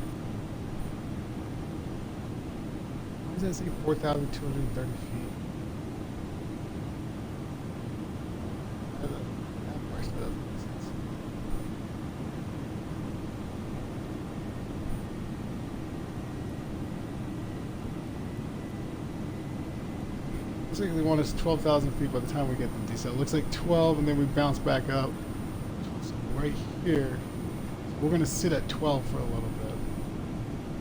Why does that say 4,230 feet? That part still doesn't make sense. Looks like they want us 12,000 feet by the time we get to the descent. Looks like 12, and then we bounce back up. So right here, we're going to sit at 12 for a little bit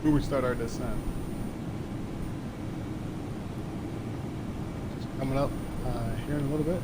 when we start our descent. Just coming up here in a little bit.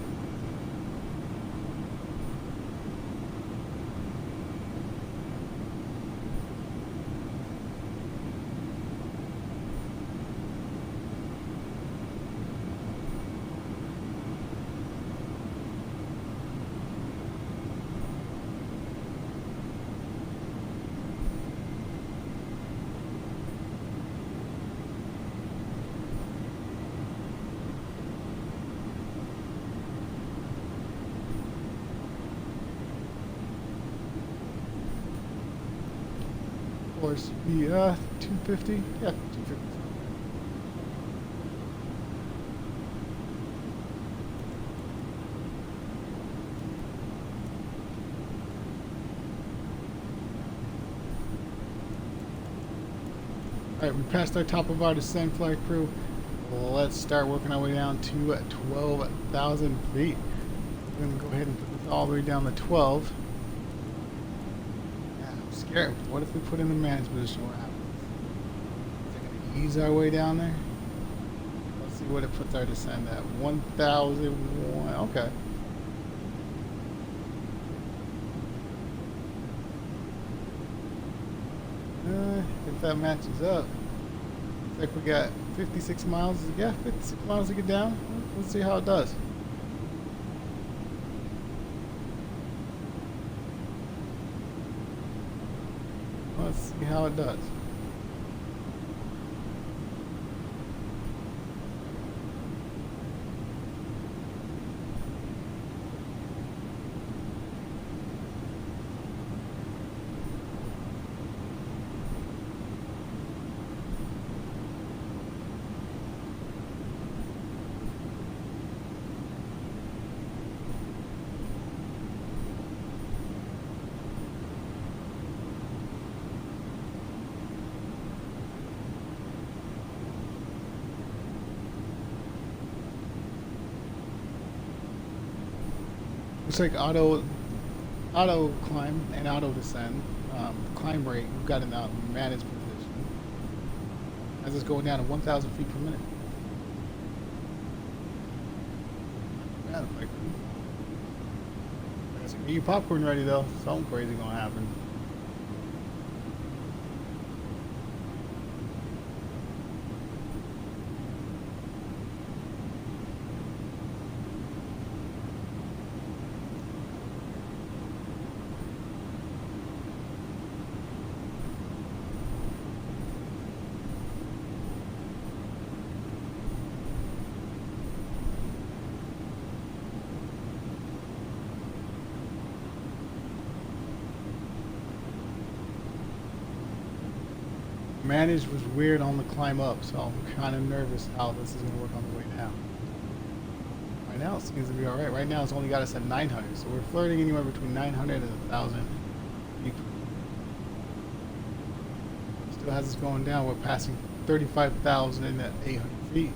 Course, be 250. Yeah, 250. All right, we passed our top of our descent, flight crew. Let's start working our way down to 12,000 feet. We're gonna go ahead and put this all the way down to 12. Scared. What if we put in the man's position? What happens? Is it going to ease our way down there? Let's see what it puts our descent at. 1,001. Okay. If that matches up. Looks like we got 56 miles. Yeah, 56 miles to get down. Let's see how it does. Let's see how it does. Looks like auto climb and auto descend. Climb rate, we've got in managed position. As it's going down to 1,000 feet per minute. Yeah, like, get your popcorn ready though. Something crazy gonna happen. Manage was weird on the climb up, so I'm kind of nervous how this is going to work on the way down. Right now it seems to be alright. Right now it's only got us at 900, so we're flirting anywhere between 900 and 1,000. Still has us going down. We're passing 35,000 at 800 feet.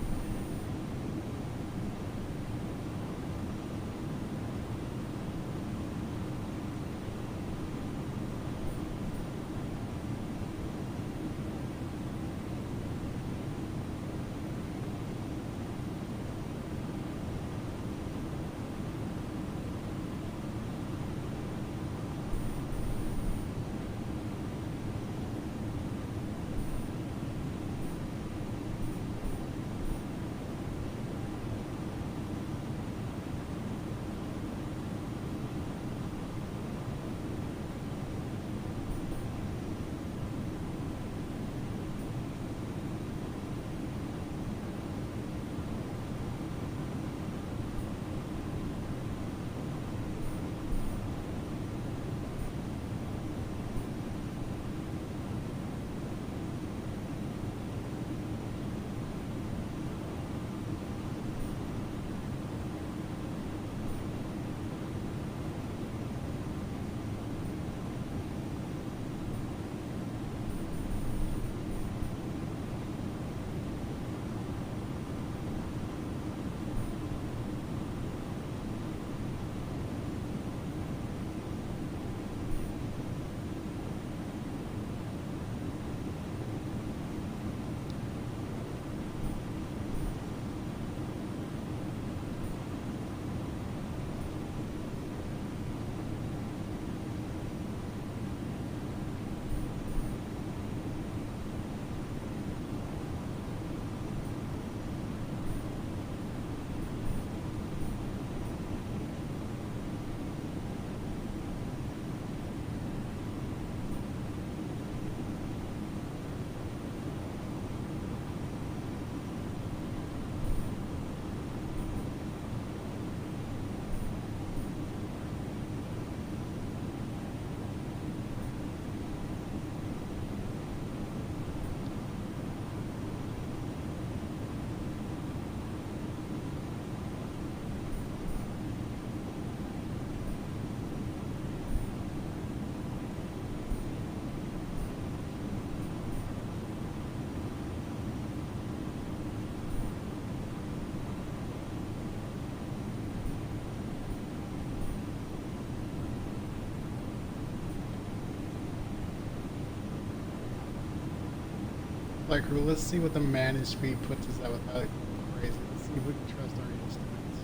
Flight crew, let's see what the managed speed puts us at without it going crazy. Let's see if we can trust our instruments.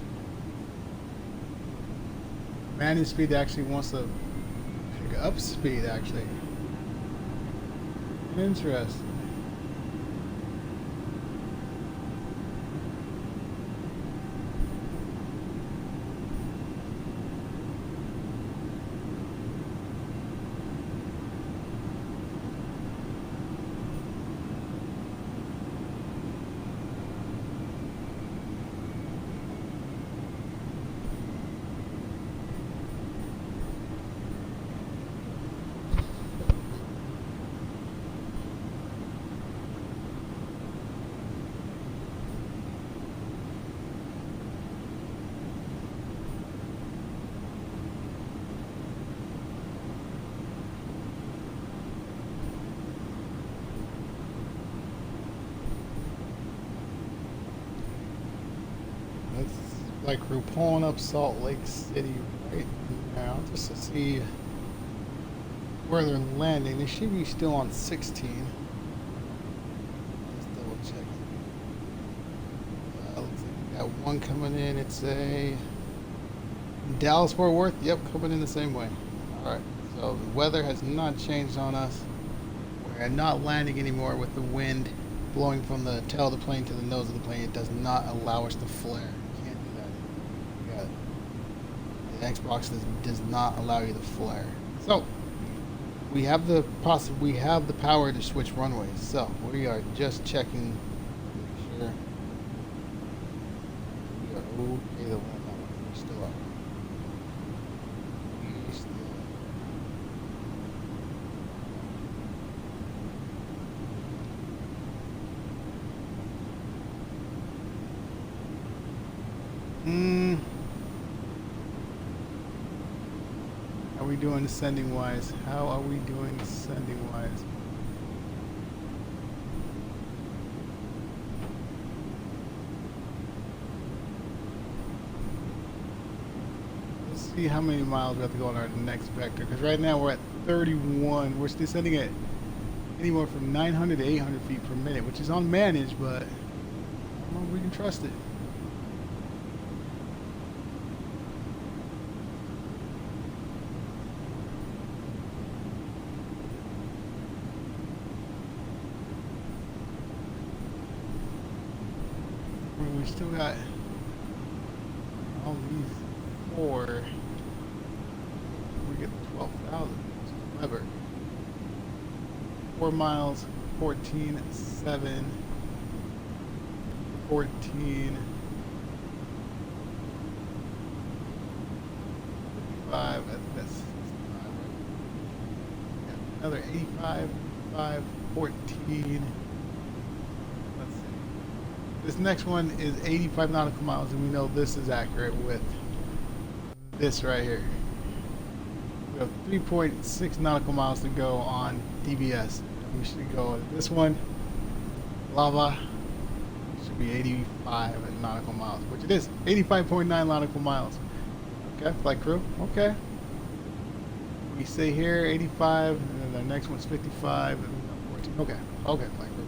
Managed speed actually wants to pick up speed, actually. Interesting. Like we're pulling up Salt Lake City right now just to see where they're landing. They should be still on 16. Let's double check. Looks like we got one coming in. It's a Dallas Fort Worth. Yep, coming in the same way. All right. So the weather has not changed on us. We're not landing anymore with the wind blowing from the tail of the plane to the nose of the plane. It does not allow us to flare. The Xbox does not allow you to flare. So we have the power to switch runways. So we are just checking to make sure we are okay to land that way. We're still up. We're still up. How are we doing ascending wise? How are we doing ascending wise? Let's see how many miles we have to go on our next vector. Because right now we're at 31. We're descending at anywhere from 900 to 800 feet per minute, which is unmanaged, but I don't know if we can trust it. We still got all these four. We get 12,000. Clever. 4 miles, 14, 7, 14, 55. That's 65, right? Got another 85, 5, 14. This next one is 85 nautical miles, and we know this is accurate with this right here. We have 3.6 nautical miles to go on DBS. We should go with this one, Lava, should be 85 nautical miles, which it is, 85.9 nautical miles. Okay, flight crew, okay. We say here 85, and then the next one's 55, and 14. Okay, okay, flight crew.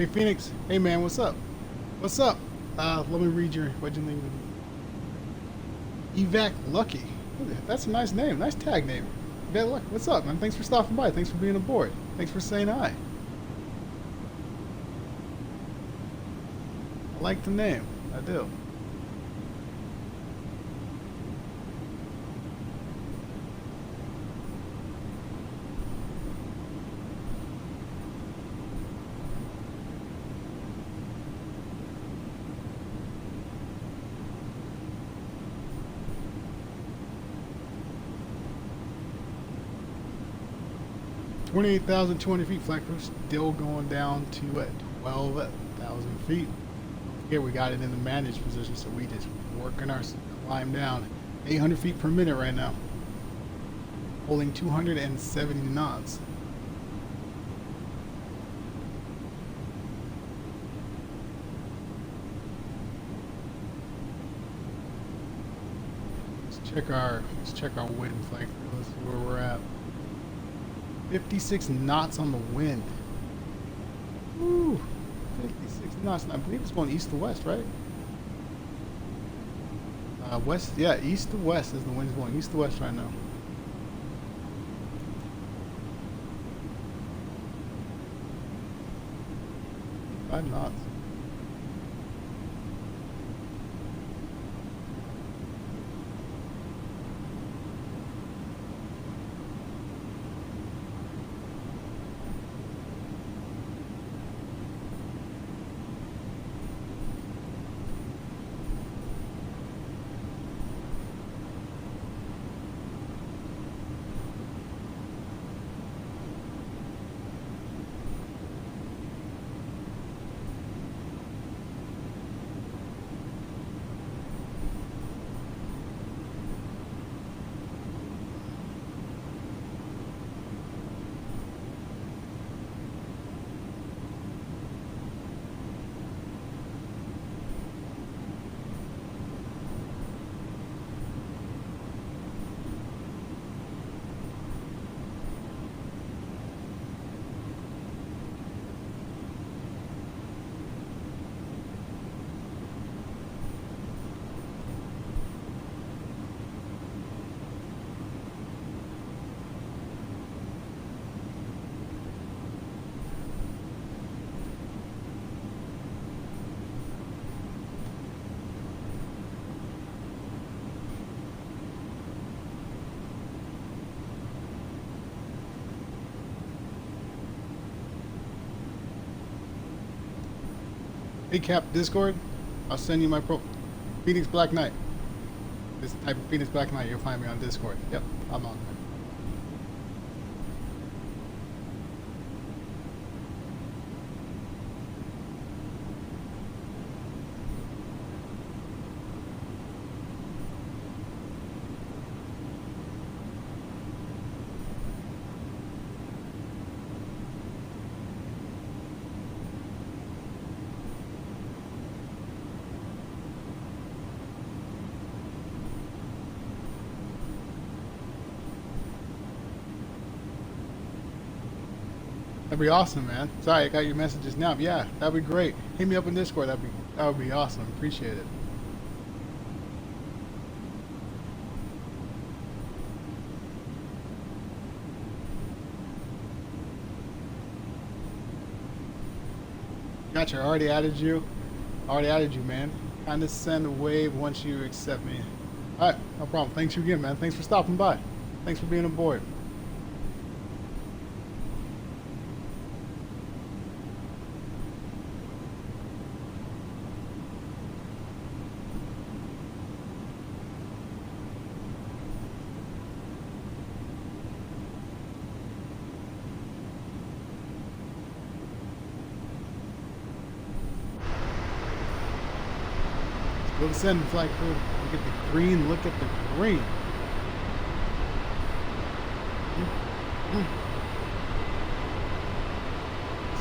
Hey Phoenix. Hey man, what's up? What's up? Let me read your what'd you name? Evac Lucky. That's a nice name. Nice tag name. Evac Lucky. What's up, man? Thanks for stopping by. Thanks for being aboard. Thanks for saying hi. I like the name. I do. Twenty-eight thousand 200 feet. Flight crew still going down to 12,000 feet. Here we got it in the managed position, so we just working our climb down. 800 feet per minute right now. Holding 270 knots. Let's check our wind flight crew. Let's see where we're at. 56 knots on the wind. Woo! 56 knots. I believe it's going east to west, right? West, yeah, east to west is the wind's going east to west right now. Five knots. Hey Cap, Discord. I'll send you my Phoenix Black Knight. This type of Phoenix Black Knight, you'll find me on Discord. Yep, I'm on there. That'd be awesome, man. Sorry, I got your messages now. But yeah, that'd be great. Hit me up in Discord. That would be awesome. Appreciate it. Gotcha. I already added you. Already added you, man. Kind of send a wave once you accept me. All right, no problem. Thanks you again, man. Thanks for stopping by. Thanks for being aboard. Go to send flight crew. Look at the green. Look at the green.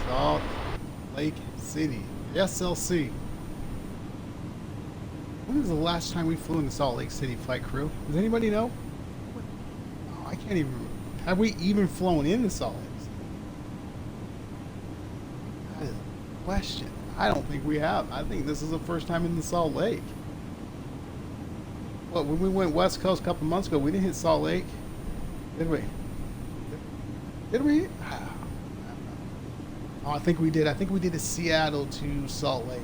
Salt Lake City. SLC. When was the last time we flew into Salt Lake City, flight crew? Does anybody know? Oh, I can't even. Have we even flown into Salt Lake City? question. I don't think we have. I think this is the first time in the Salt Lake. Well, when we went West Coast a couple months ago, we didn't hit Salt Lake, did we? Did we? Oh, I think we did. I think we did a Seattle to Salt Lake.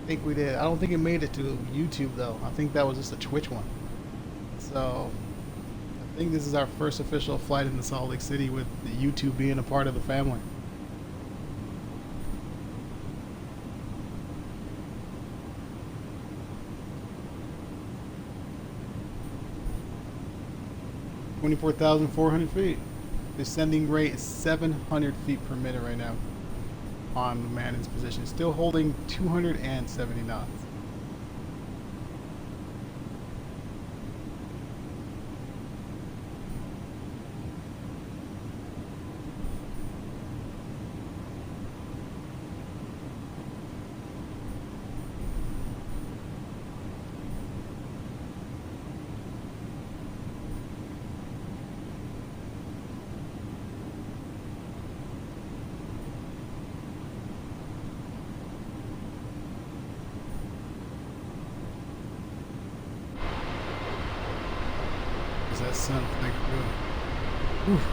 I think we did. I don't think it made it to YouTube though. I think that was just a Twitch one. So I think this is our first official flight into Salt Lake City with YouTube being a part of the family. $24,400 feet. Descending rate is 700 feet per minute right now on Manning's position. Still holding 270 knots. That sun like good. Oof.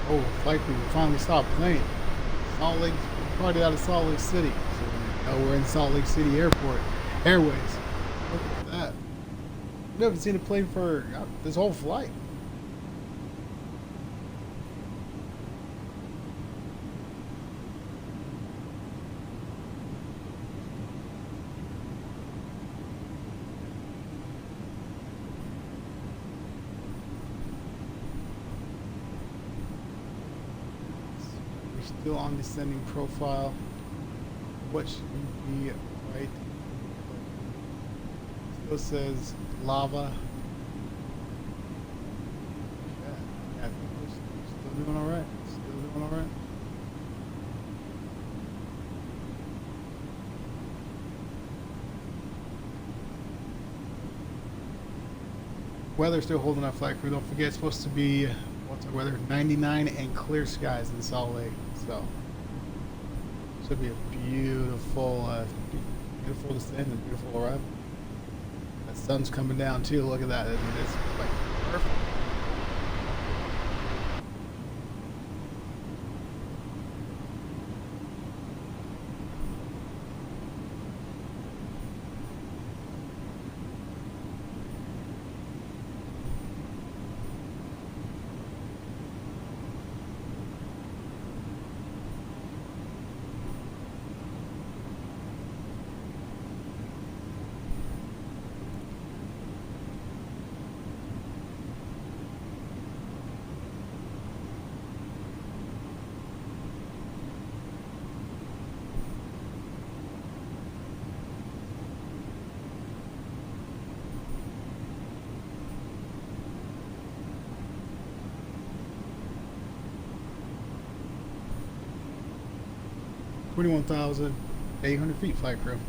Oh, flight crew finally stopped playing. Salt Lake, party out of Salt Lake City. So now we're in Salt Lake City Airport, Airways. Look at that. We haven't seen a plane for this whole flight. Still on descending profile. What should we be right? Still says lava. Yeah, I think we're still doing all right. Still doing all right. Weather still holding up, flight crew. Don't forget, it's supposed to be what's the weather? 99 and clear skies in Salt Lake. So should be a beautiful, beautiful descent and beautiful arrival. The sun's coming down too. Look at that. It's like perfect. $21,800 flight crew.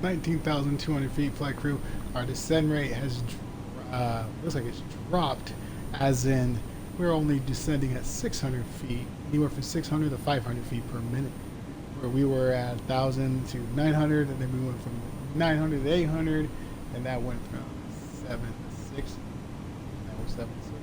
19,200 feet, flight crew. Our descent rate has looks like it's dropped, as in we're only descending at 600 feet, anywhere from 600 to 500 feet per minute. Where we were at 1,000 to 900, and then we went from 900 to 800, and that went from 7 to 6. Now we're 7 to 6.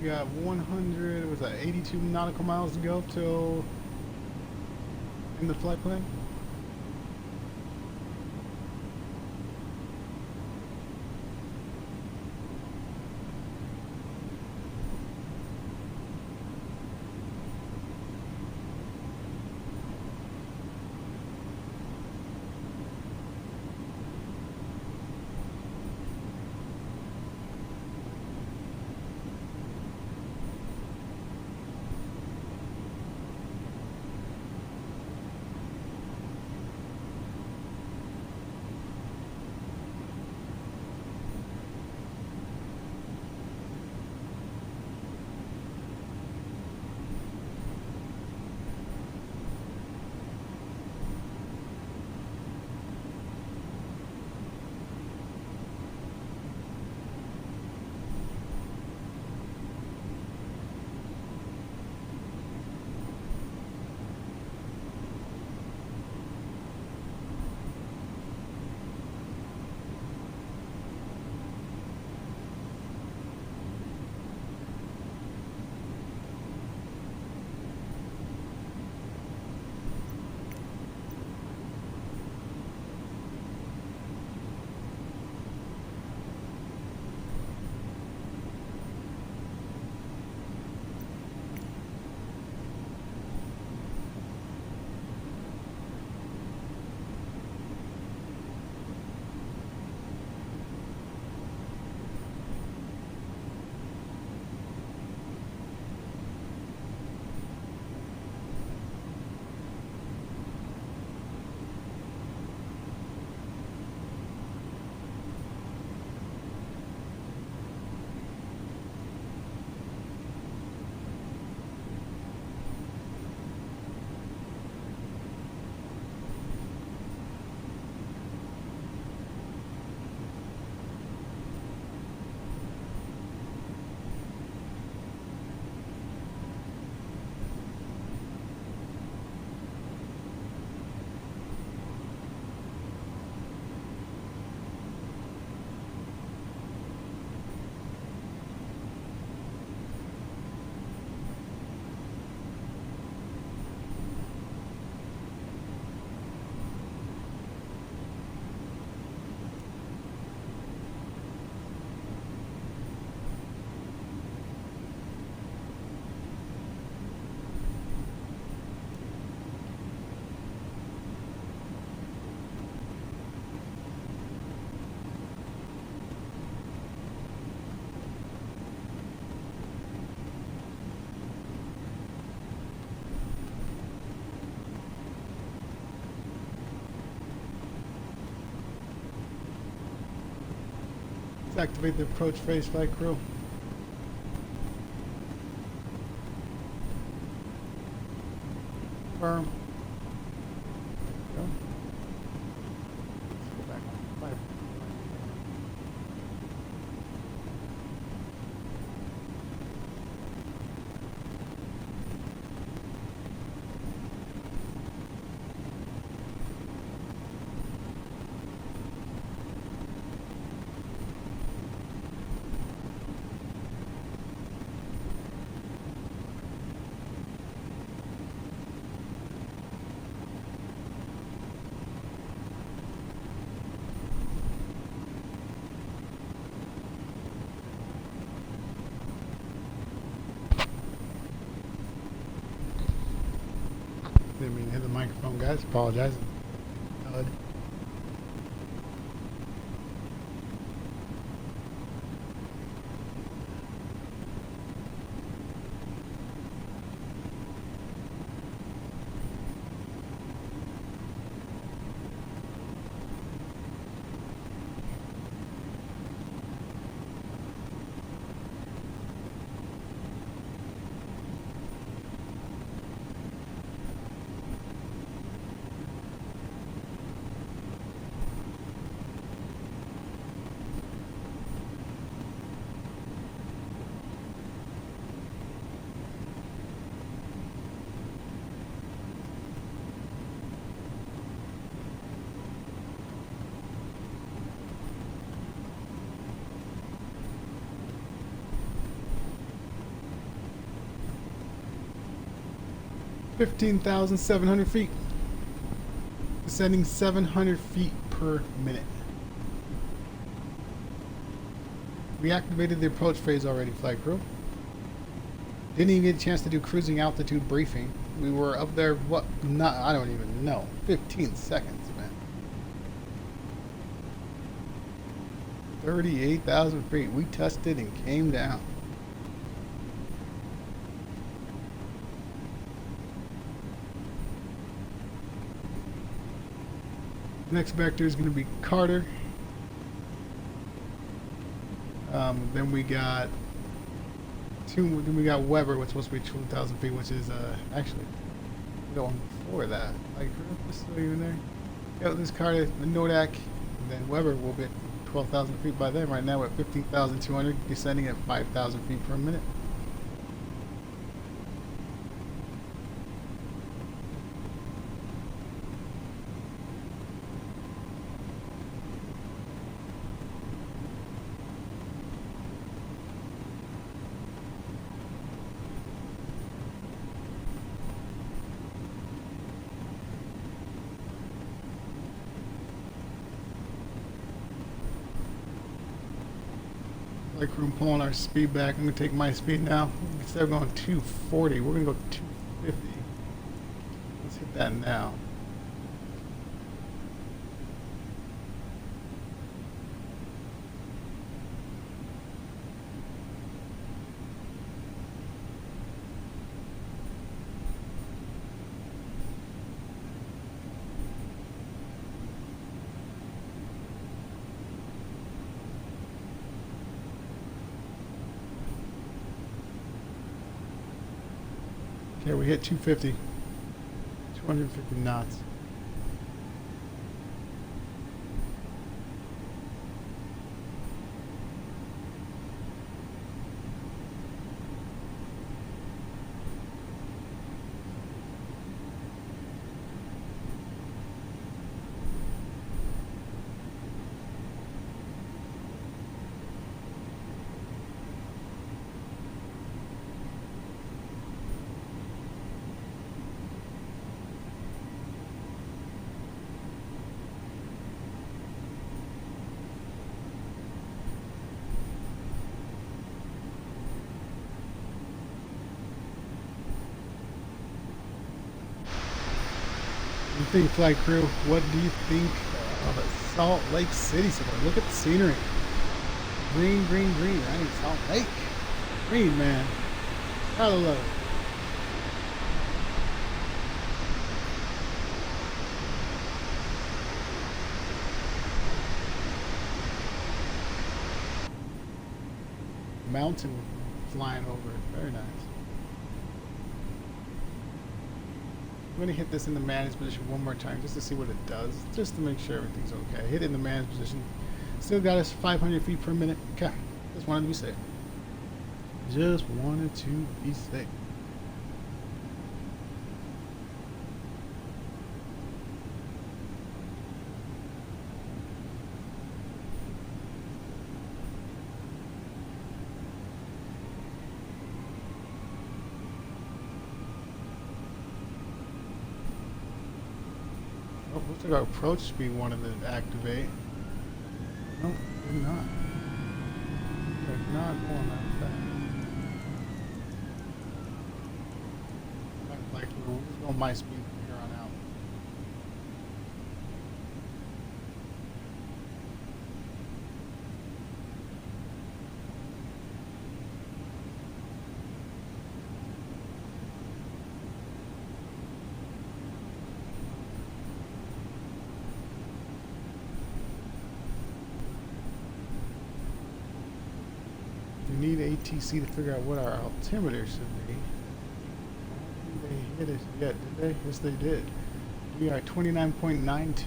We got 100, was that 82 nautical miles to go till in the flight plan? Let's activate the approach phase, flight crew. Firm. Go. Let's go back on flight. Didn't mean to hit the microphone, guys. Apologize. Thud. 15,700 feet. Descending 700 feet per minute. We activated the approach phase already, flight crew. Didn't even get a chance to do cruising altitude briefing. We were up there, what? Not, I don't even know. 15 seconds, man. 38,000 feet. We touched it and came down. Next vector is going to be Carter. Then we got Then we got Weber, which was supposed to be 2,000 feet, which is actually the one before that. Like, is still even there? Yeah, this Carter, the Nodak, and then Weber will be at 12,000 feet by then. Right now we're at 15,200, descending at 5,000 feet per minute. Like we're pulling our speed back. I'm gonna take my speed now. Instead of going 240, we're gonna go 250. Let's hit that now. Okay, we hit 250. 250 knots. What do you think, flight crew? What do you think of Salt Lake City so far? Look at the scenery. Green, green, green. I need Salt Lake. Green, man. Gotta love it. Mountain flying over it. Very nice. I'm going to hit this in the managed position one more time just to see what it does, just to make sure everything's okay. Hit it in the managed position. Still got us 500 feet per minute. Okay, just wanted to be safe. Just wanted to be safe. Oh, looks like our approach speed wanted to activate. No, did not. We're not going that fast. Like, we'll just go my speed from here need ATC to figure out what our altimeter should be. They hit it yet, did they? Yes, they did. We are at 29.92.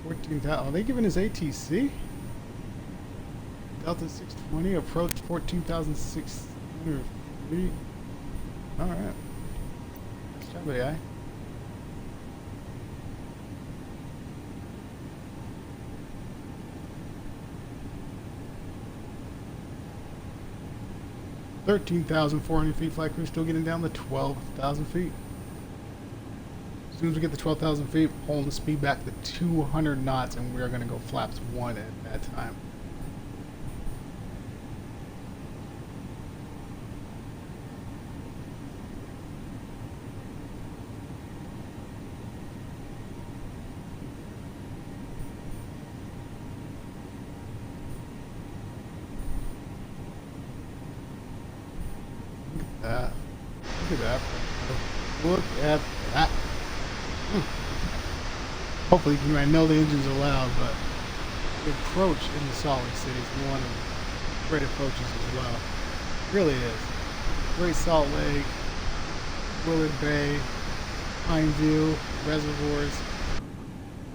14,000. Are they giving us ATC? Delta 620 approach 14,600 feet. Alright. Nice job, AI. $13,400 feet. Flight crew still getting down to 12,000 feet. As soon as we get to 12,000 feet, pulling the speed back to 200 knots, and we're going to go flaps 1 at that time. Look at that. Look at that. Hopefully, I know the engines are loud, but the approach in the Salt Lake City is one of the great approaches as well. It really is. Great Salt Lake, Willard Bay, Pineview, reservoirs.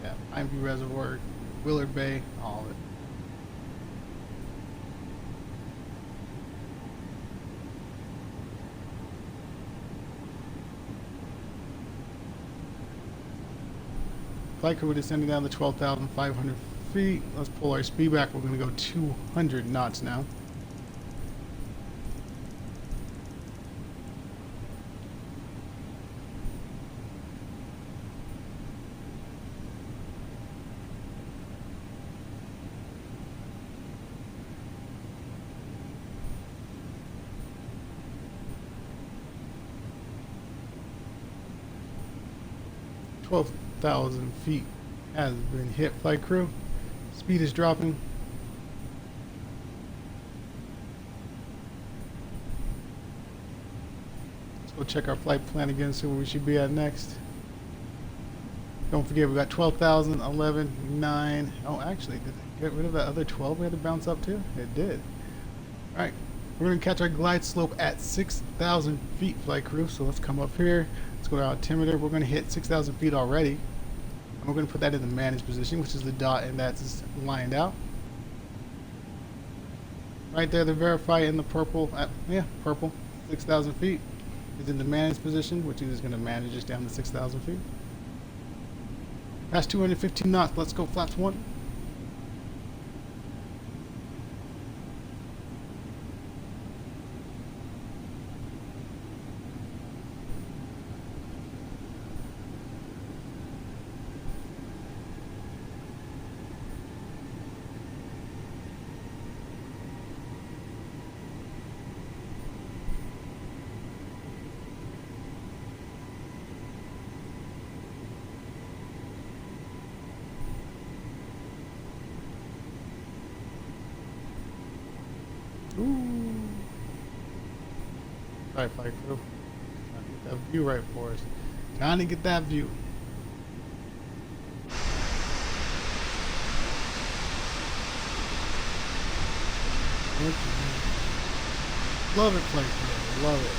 Yeah, Pineview Reservoir, Willard Bay, all of it. Flight crew descending down to 12,500 feet. Let's pull our speed back. We're going to go 200 knots now. Twelve 1,000 feet has been hit. Flight crew, speed is dropping. Let's go check our flight plan again, see where we should be at next. Don't forget, we got 12,000, 11, 9. Oh, actually, did it get rid of that other 12 we had to bounce up to? It did. Alright, we're going to catch our glide slope at 6,000 feet, flight crew. So let's come up here. Let's go to our altimeter. We're going to hit 6,000 feet already. And we're going to put that in the managed position, which is the dot, and that's lined out. Right there, the verify in the purple, purple, 6,000 feet is in the managed position, which is going to manage us down to 6,000 feet. Past 215 knots, let's go flaps 1. Ooh. Alright, flight crew. Trying to get that view right for us. Trying to get that view. Love it, flight crew. Love it.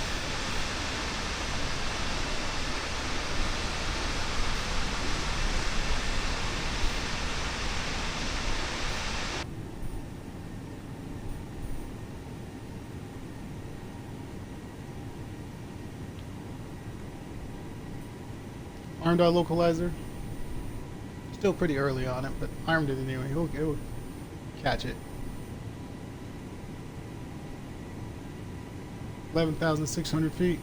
Armed our localizer. Still pretty early on it, but armed it anyway. He'll catch it. 11,600 feet.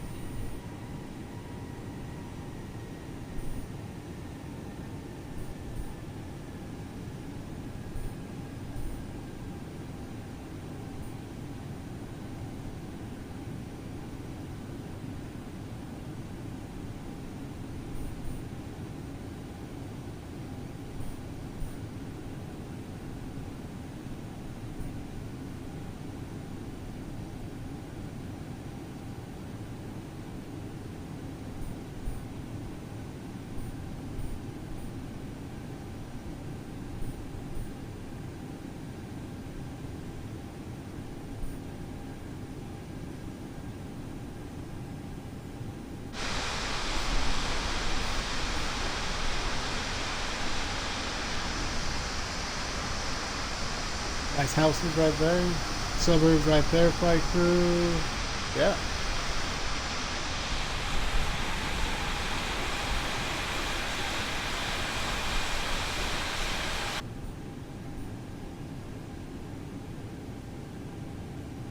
Nice houses right there. Suburbs right there, flight crew. Yeah.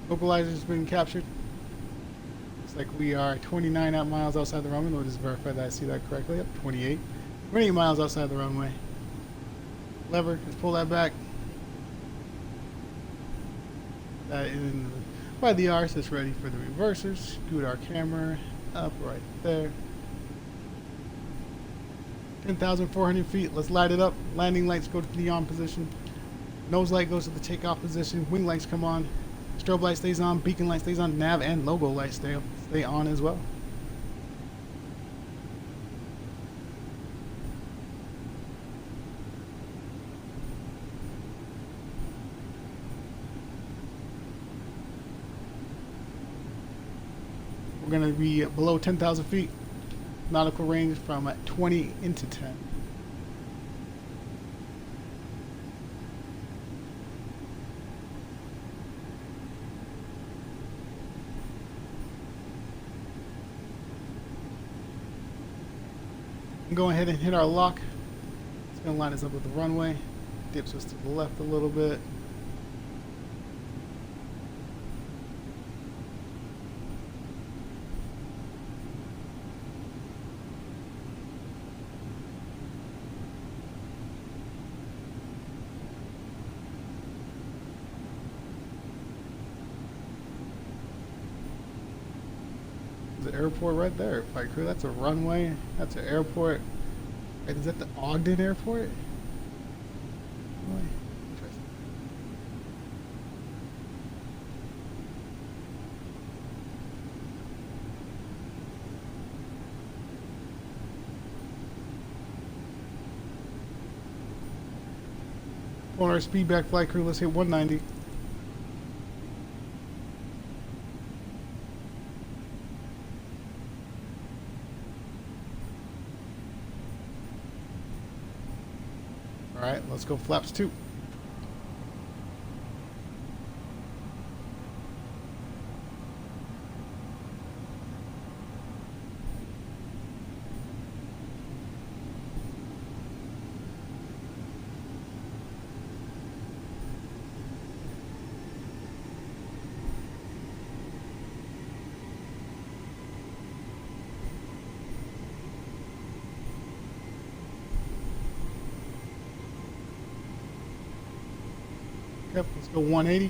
Localizer's been captured. Looks like we are 29 miles outside the runway. Let me just verify that I see that correctly. Yep, 28. 28 miles outside the runway. Lever, let's pull that back. That in by the arse, it's ready for the reversers. Scoot our camera up right there. 10,400 feet. Let's light it up. Landing lights go to the on position. Nose light goes to the takeoff position. Wing lights come on. Strobe light stays on. Beacon light stays on. Nav and logo lights stay on as well. We're going to be below 10,000 feet. Nautical range from 20 into 10. Go ahead and hit our lock. It's going to line us up with the runway. Dips us to the left a little bit. The airport right there, flight crew. That's a runway. That's an airport. Wait, is that the Ogden Airport? Interesting. Pulling our speed back, flight crew. Let's hit 190. Alright, let's go flaps 2. Yep, let's go 180.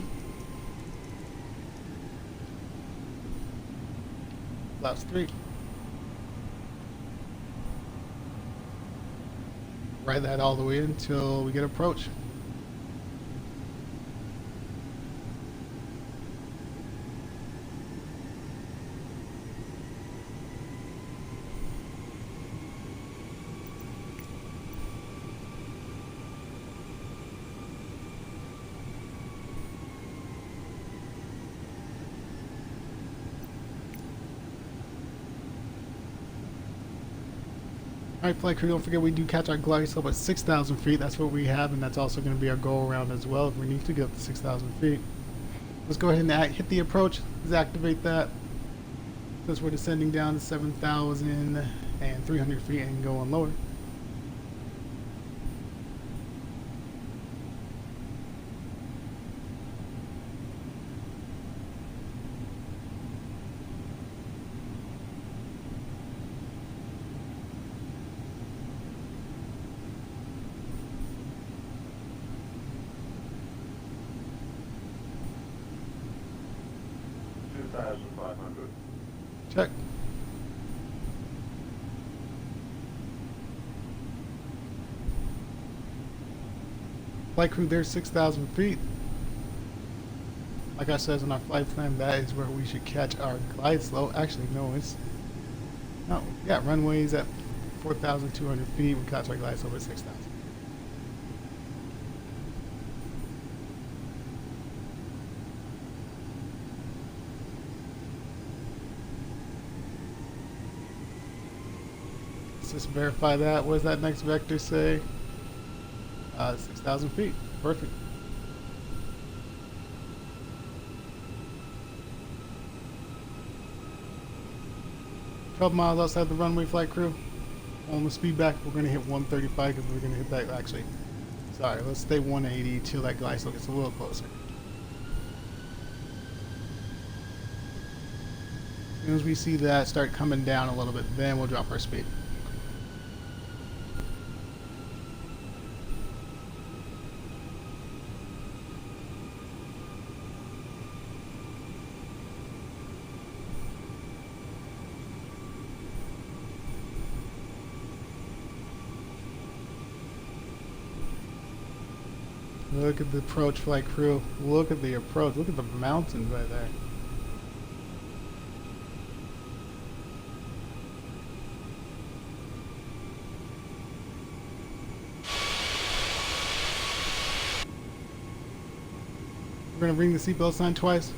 Flaps 3. Ride that all the way until we get approach. Alright, flight crew, don't forget we do catch our glide slope at 6,000 feet. That's what we have, and that's also going to be our go around as well if we need to get up to 6,000 feet. Let's go ahead and hit the approach. Let's activate that. Since we're descending down to 7,300 feet and going lower. Check. Flight crew, there's 6,000 feet. Like I said in our flight plan, that is where we should catch our glide slope. Actually, no, it's no. Yeah, runways at 4,200 feet. We catch our glide slope at 6,000. Let's just verify that. What does that next vector say? 6,000 feet. Perfect. 12 miles outside the runway, flight crew. On the speed back, we're going to hit 135 because we're going to hit that, actually. Sorry, let's stay 180 till that glide slope gets a little closer. As soon as we see that start coming down a little bit, then we'll drop our speed. Look at the approach, flight crew. Look at the approach. Look at the mountains right there. We're going to ring the seatbelt sign twice.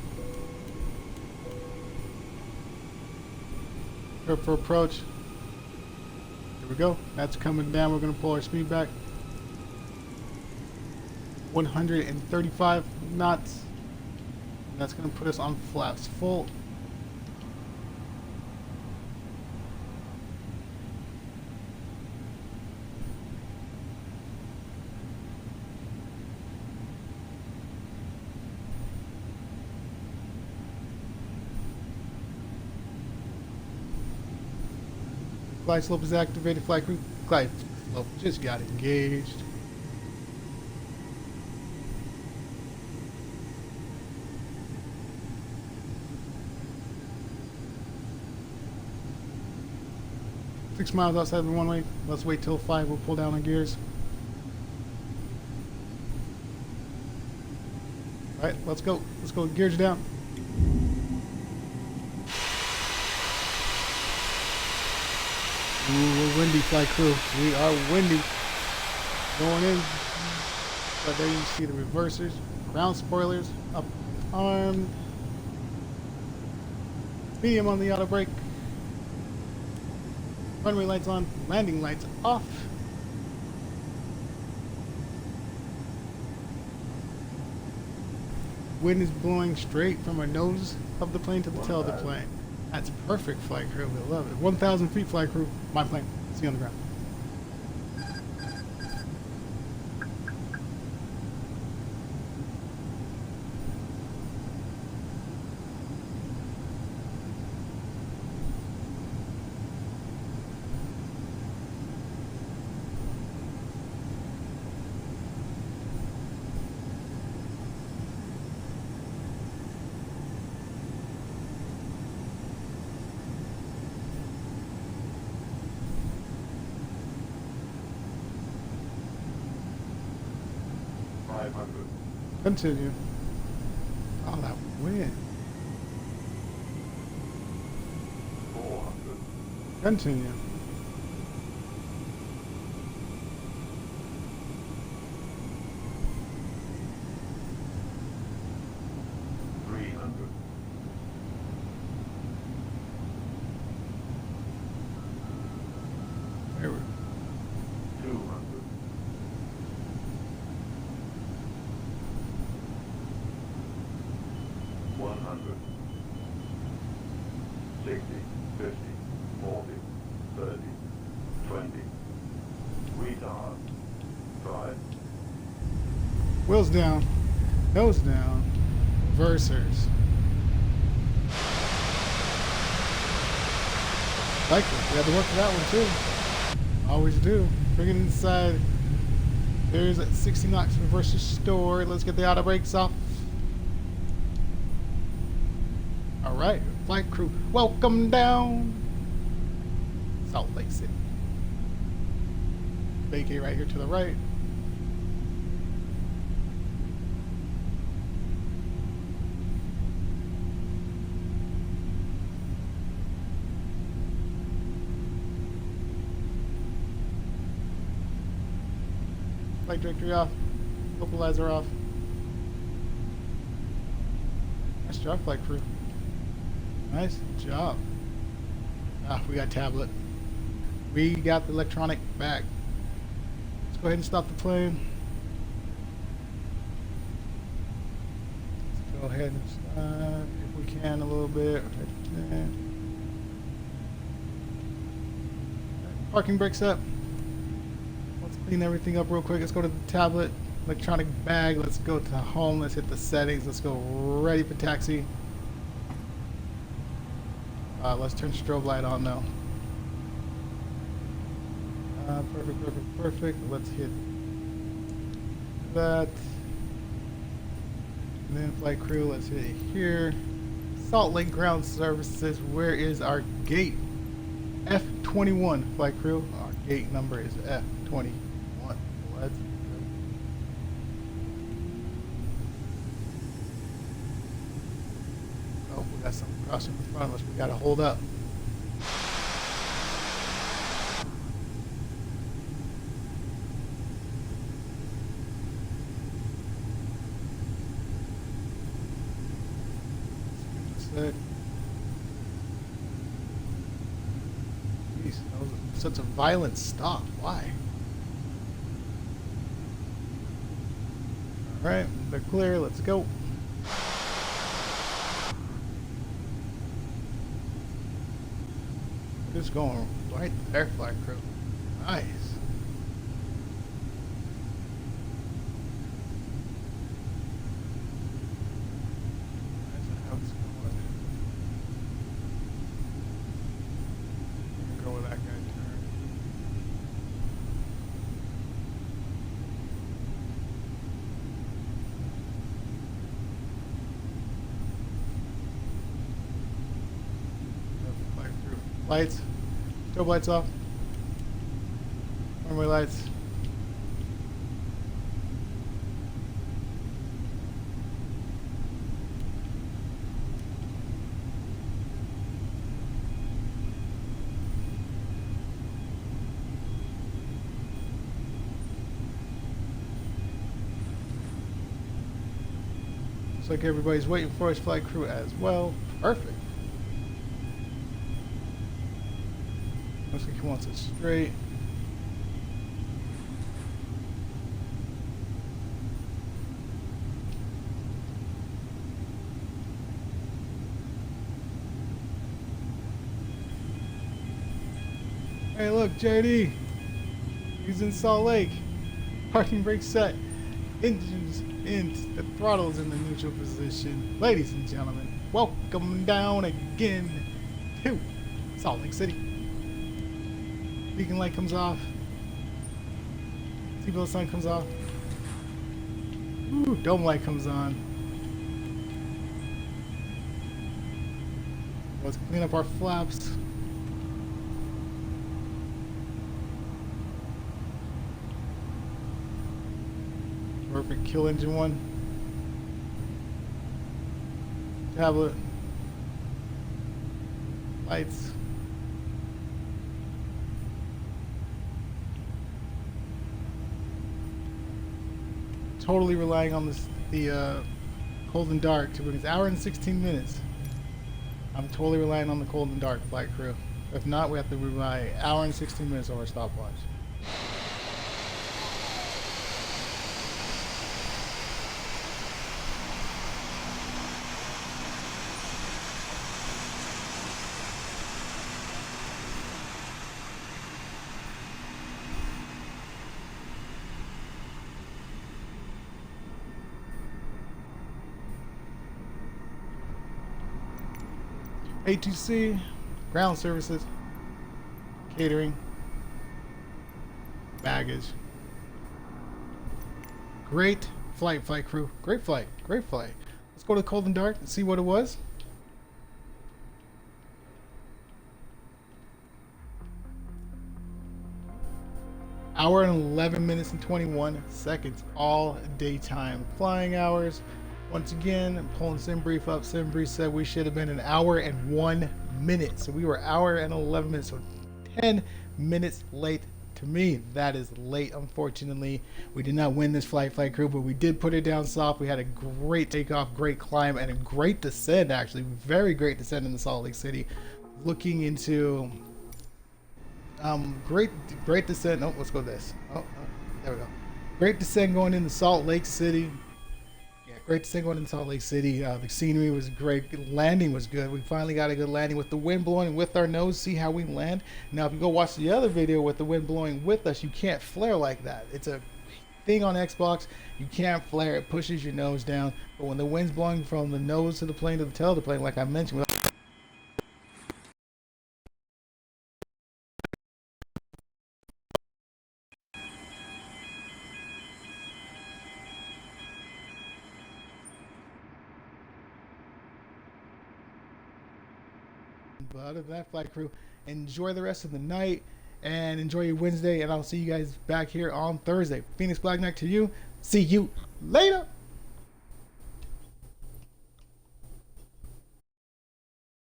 Prep for approach. Here we go. That's coming down. We're going to pull our speed back. 135 knots. And that's going to put us on flaps full. Glide slope is activated. Flight crew. Glide slope just got engaged. Six miles outside of the runway. Let's wait till 5. We'll pull down our gears. All right, let's go. Let's go. Gears down. Ooh, we're windy, flight crew. We are windy. Going in. But there you see the reversers, ground spoilers, up armed. Medium on the auto brake. Runway lights on, landing lights off. Wind is blowing straight from our nose of the plane to the tail of the plane. That's perfect, flight crew. We love it. 1,000 feet, flight crew. My plane. See you on the ground. Continue. Oh, that wind. 400. Continue. 300. 200. 100. 60, 50, 40, 30, 20. Retard. 5. Wheels down. Nose down. Reversers. Like it. We had to work for that one too. Always do. Bring it inside. There's that 60 knots reverser stored. Let's get the auto brakes off. Alright, flight crew, welcome down Salt Lake City. Vacate right here to the right. Flight directory off. Localizer off. Nice job, flight crew. Nice job. Ah, we got tablet. We got the electronic back. Let's go ahead and stop the plane. Let's go ahead and stop if we can a little bit. Parking brakes up. Let's clean everything up real quick. Let's go to the tablet, electronic bag. Let's go to home. Let's hit the settings. Let's go ready for taxi. Let's turn strobe light on now. Perfect. Let's hit that. And then flight crew, let's hit it here. Salt Lake Ground Services, where is our gate? F21, flight crew. Our gate number is F21. Let's go. Oh, we got something crossing in front of us. We gotta hold up. Jeez, that was such a violent stop. Why? Alright, they're clear. Let's go. We're just going right there, flight crew. Nice. Lights. Strobe lights off. Runway lights. Looks like everybody's waiting for us, flight crew as well. Perfect. Looks like he wants it straight. Hey, look, JD. He's in Salt Lake. Parking brake set. Engines in. The throttle's in the neutral position. Ladies and gentlemen, welcome down again to Salt Lake City. Beacon light comes off. Seatbelt sign comes off. Ooh, dome light comes on. Let's clean up our flaps. Perfect. Kill engine one. Tablet. Lights. Totally relying on the cold and dark to bring us hour and 16 minutes. I'm totally relying on the cold and dark flight crew. If not, we have to rely hour and 16 minutes over stopwatch. A2C, ground services, catering, baggage. Great flight, flight crew. Great flight, great flight. Let's go to cold and dark and see what it was. Hour and 11 minutes and 21 seconds, all daytime flying hours. Once again, I'm pulling SimBrief up. SimBrief said we should have been an hour and 1 minute. So we were hour and 11 minutes, so 10 minutes late. To me, that is late, unfortunately. We did not win this flight crew, but we did put it down soft. We had a great takeoff, great climb, and a great descent, actually. Very great descent in the Salt Lake City. Looking into great descent. Oh, let's go this. Oh, there we go. Great descent going into Salt Lake City. Yeah, Great to see going in Salt Lake City. The scenery was great. The landing was good. We finally got a good landing with the wind blowing and with our nose. See how we land. Now, if you go watch the other video with the wind blowing with us, you can't flare like that. It's a thing on Xbox. You can't flare. It pushes your nose down. But when the wind's blowing from the nose to the plane to the tail of the plane, like I mentioned, but other than that, flight crew, enjoy the rest of the night and enjoy your Wednesday. And I'll see you guys back here on Thursday. Phoenix Black Knight to you. See you later.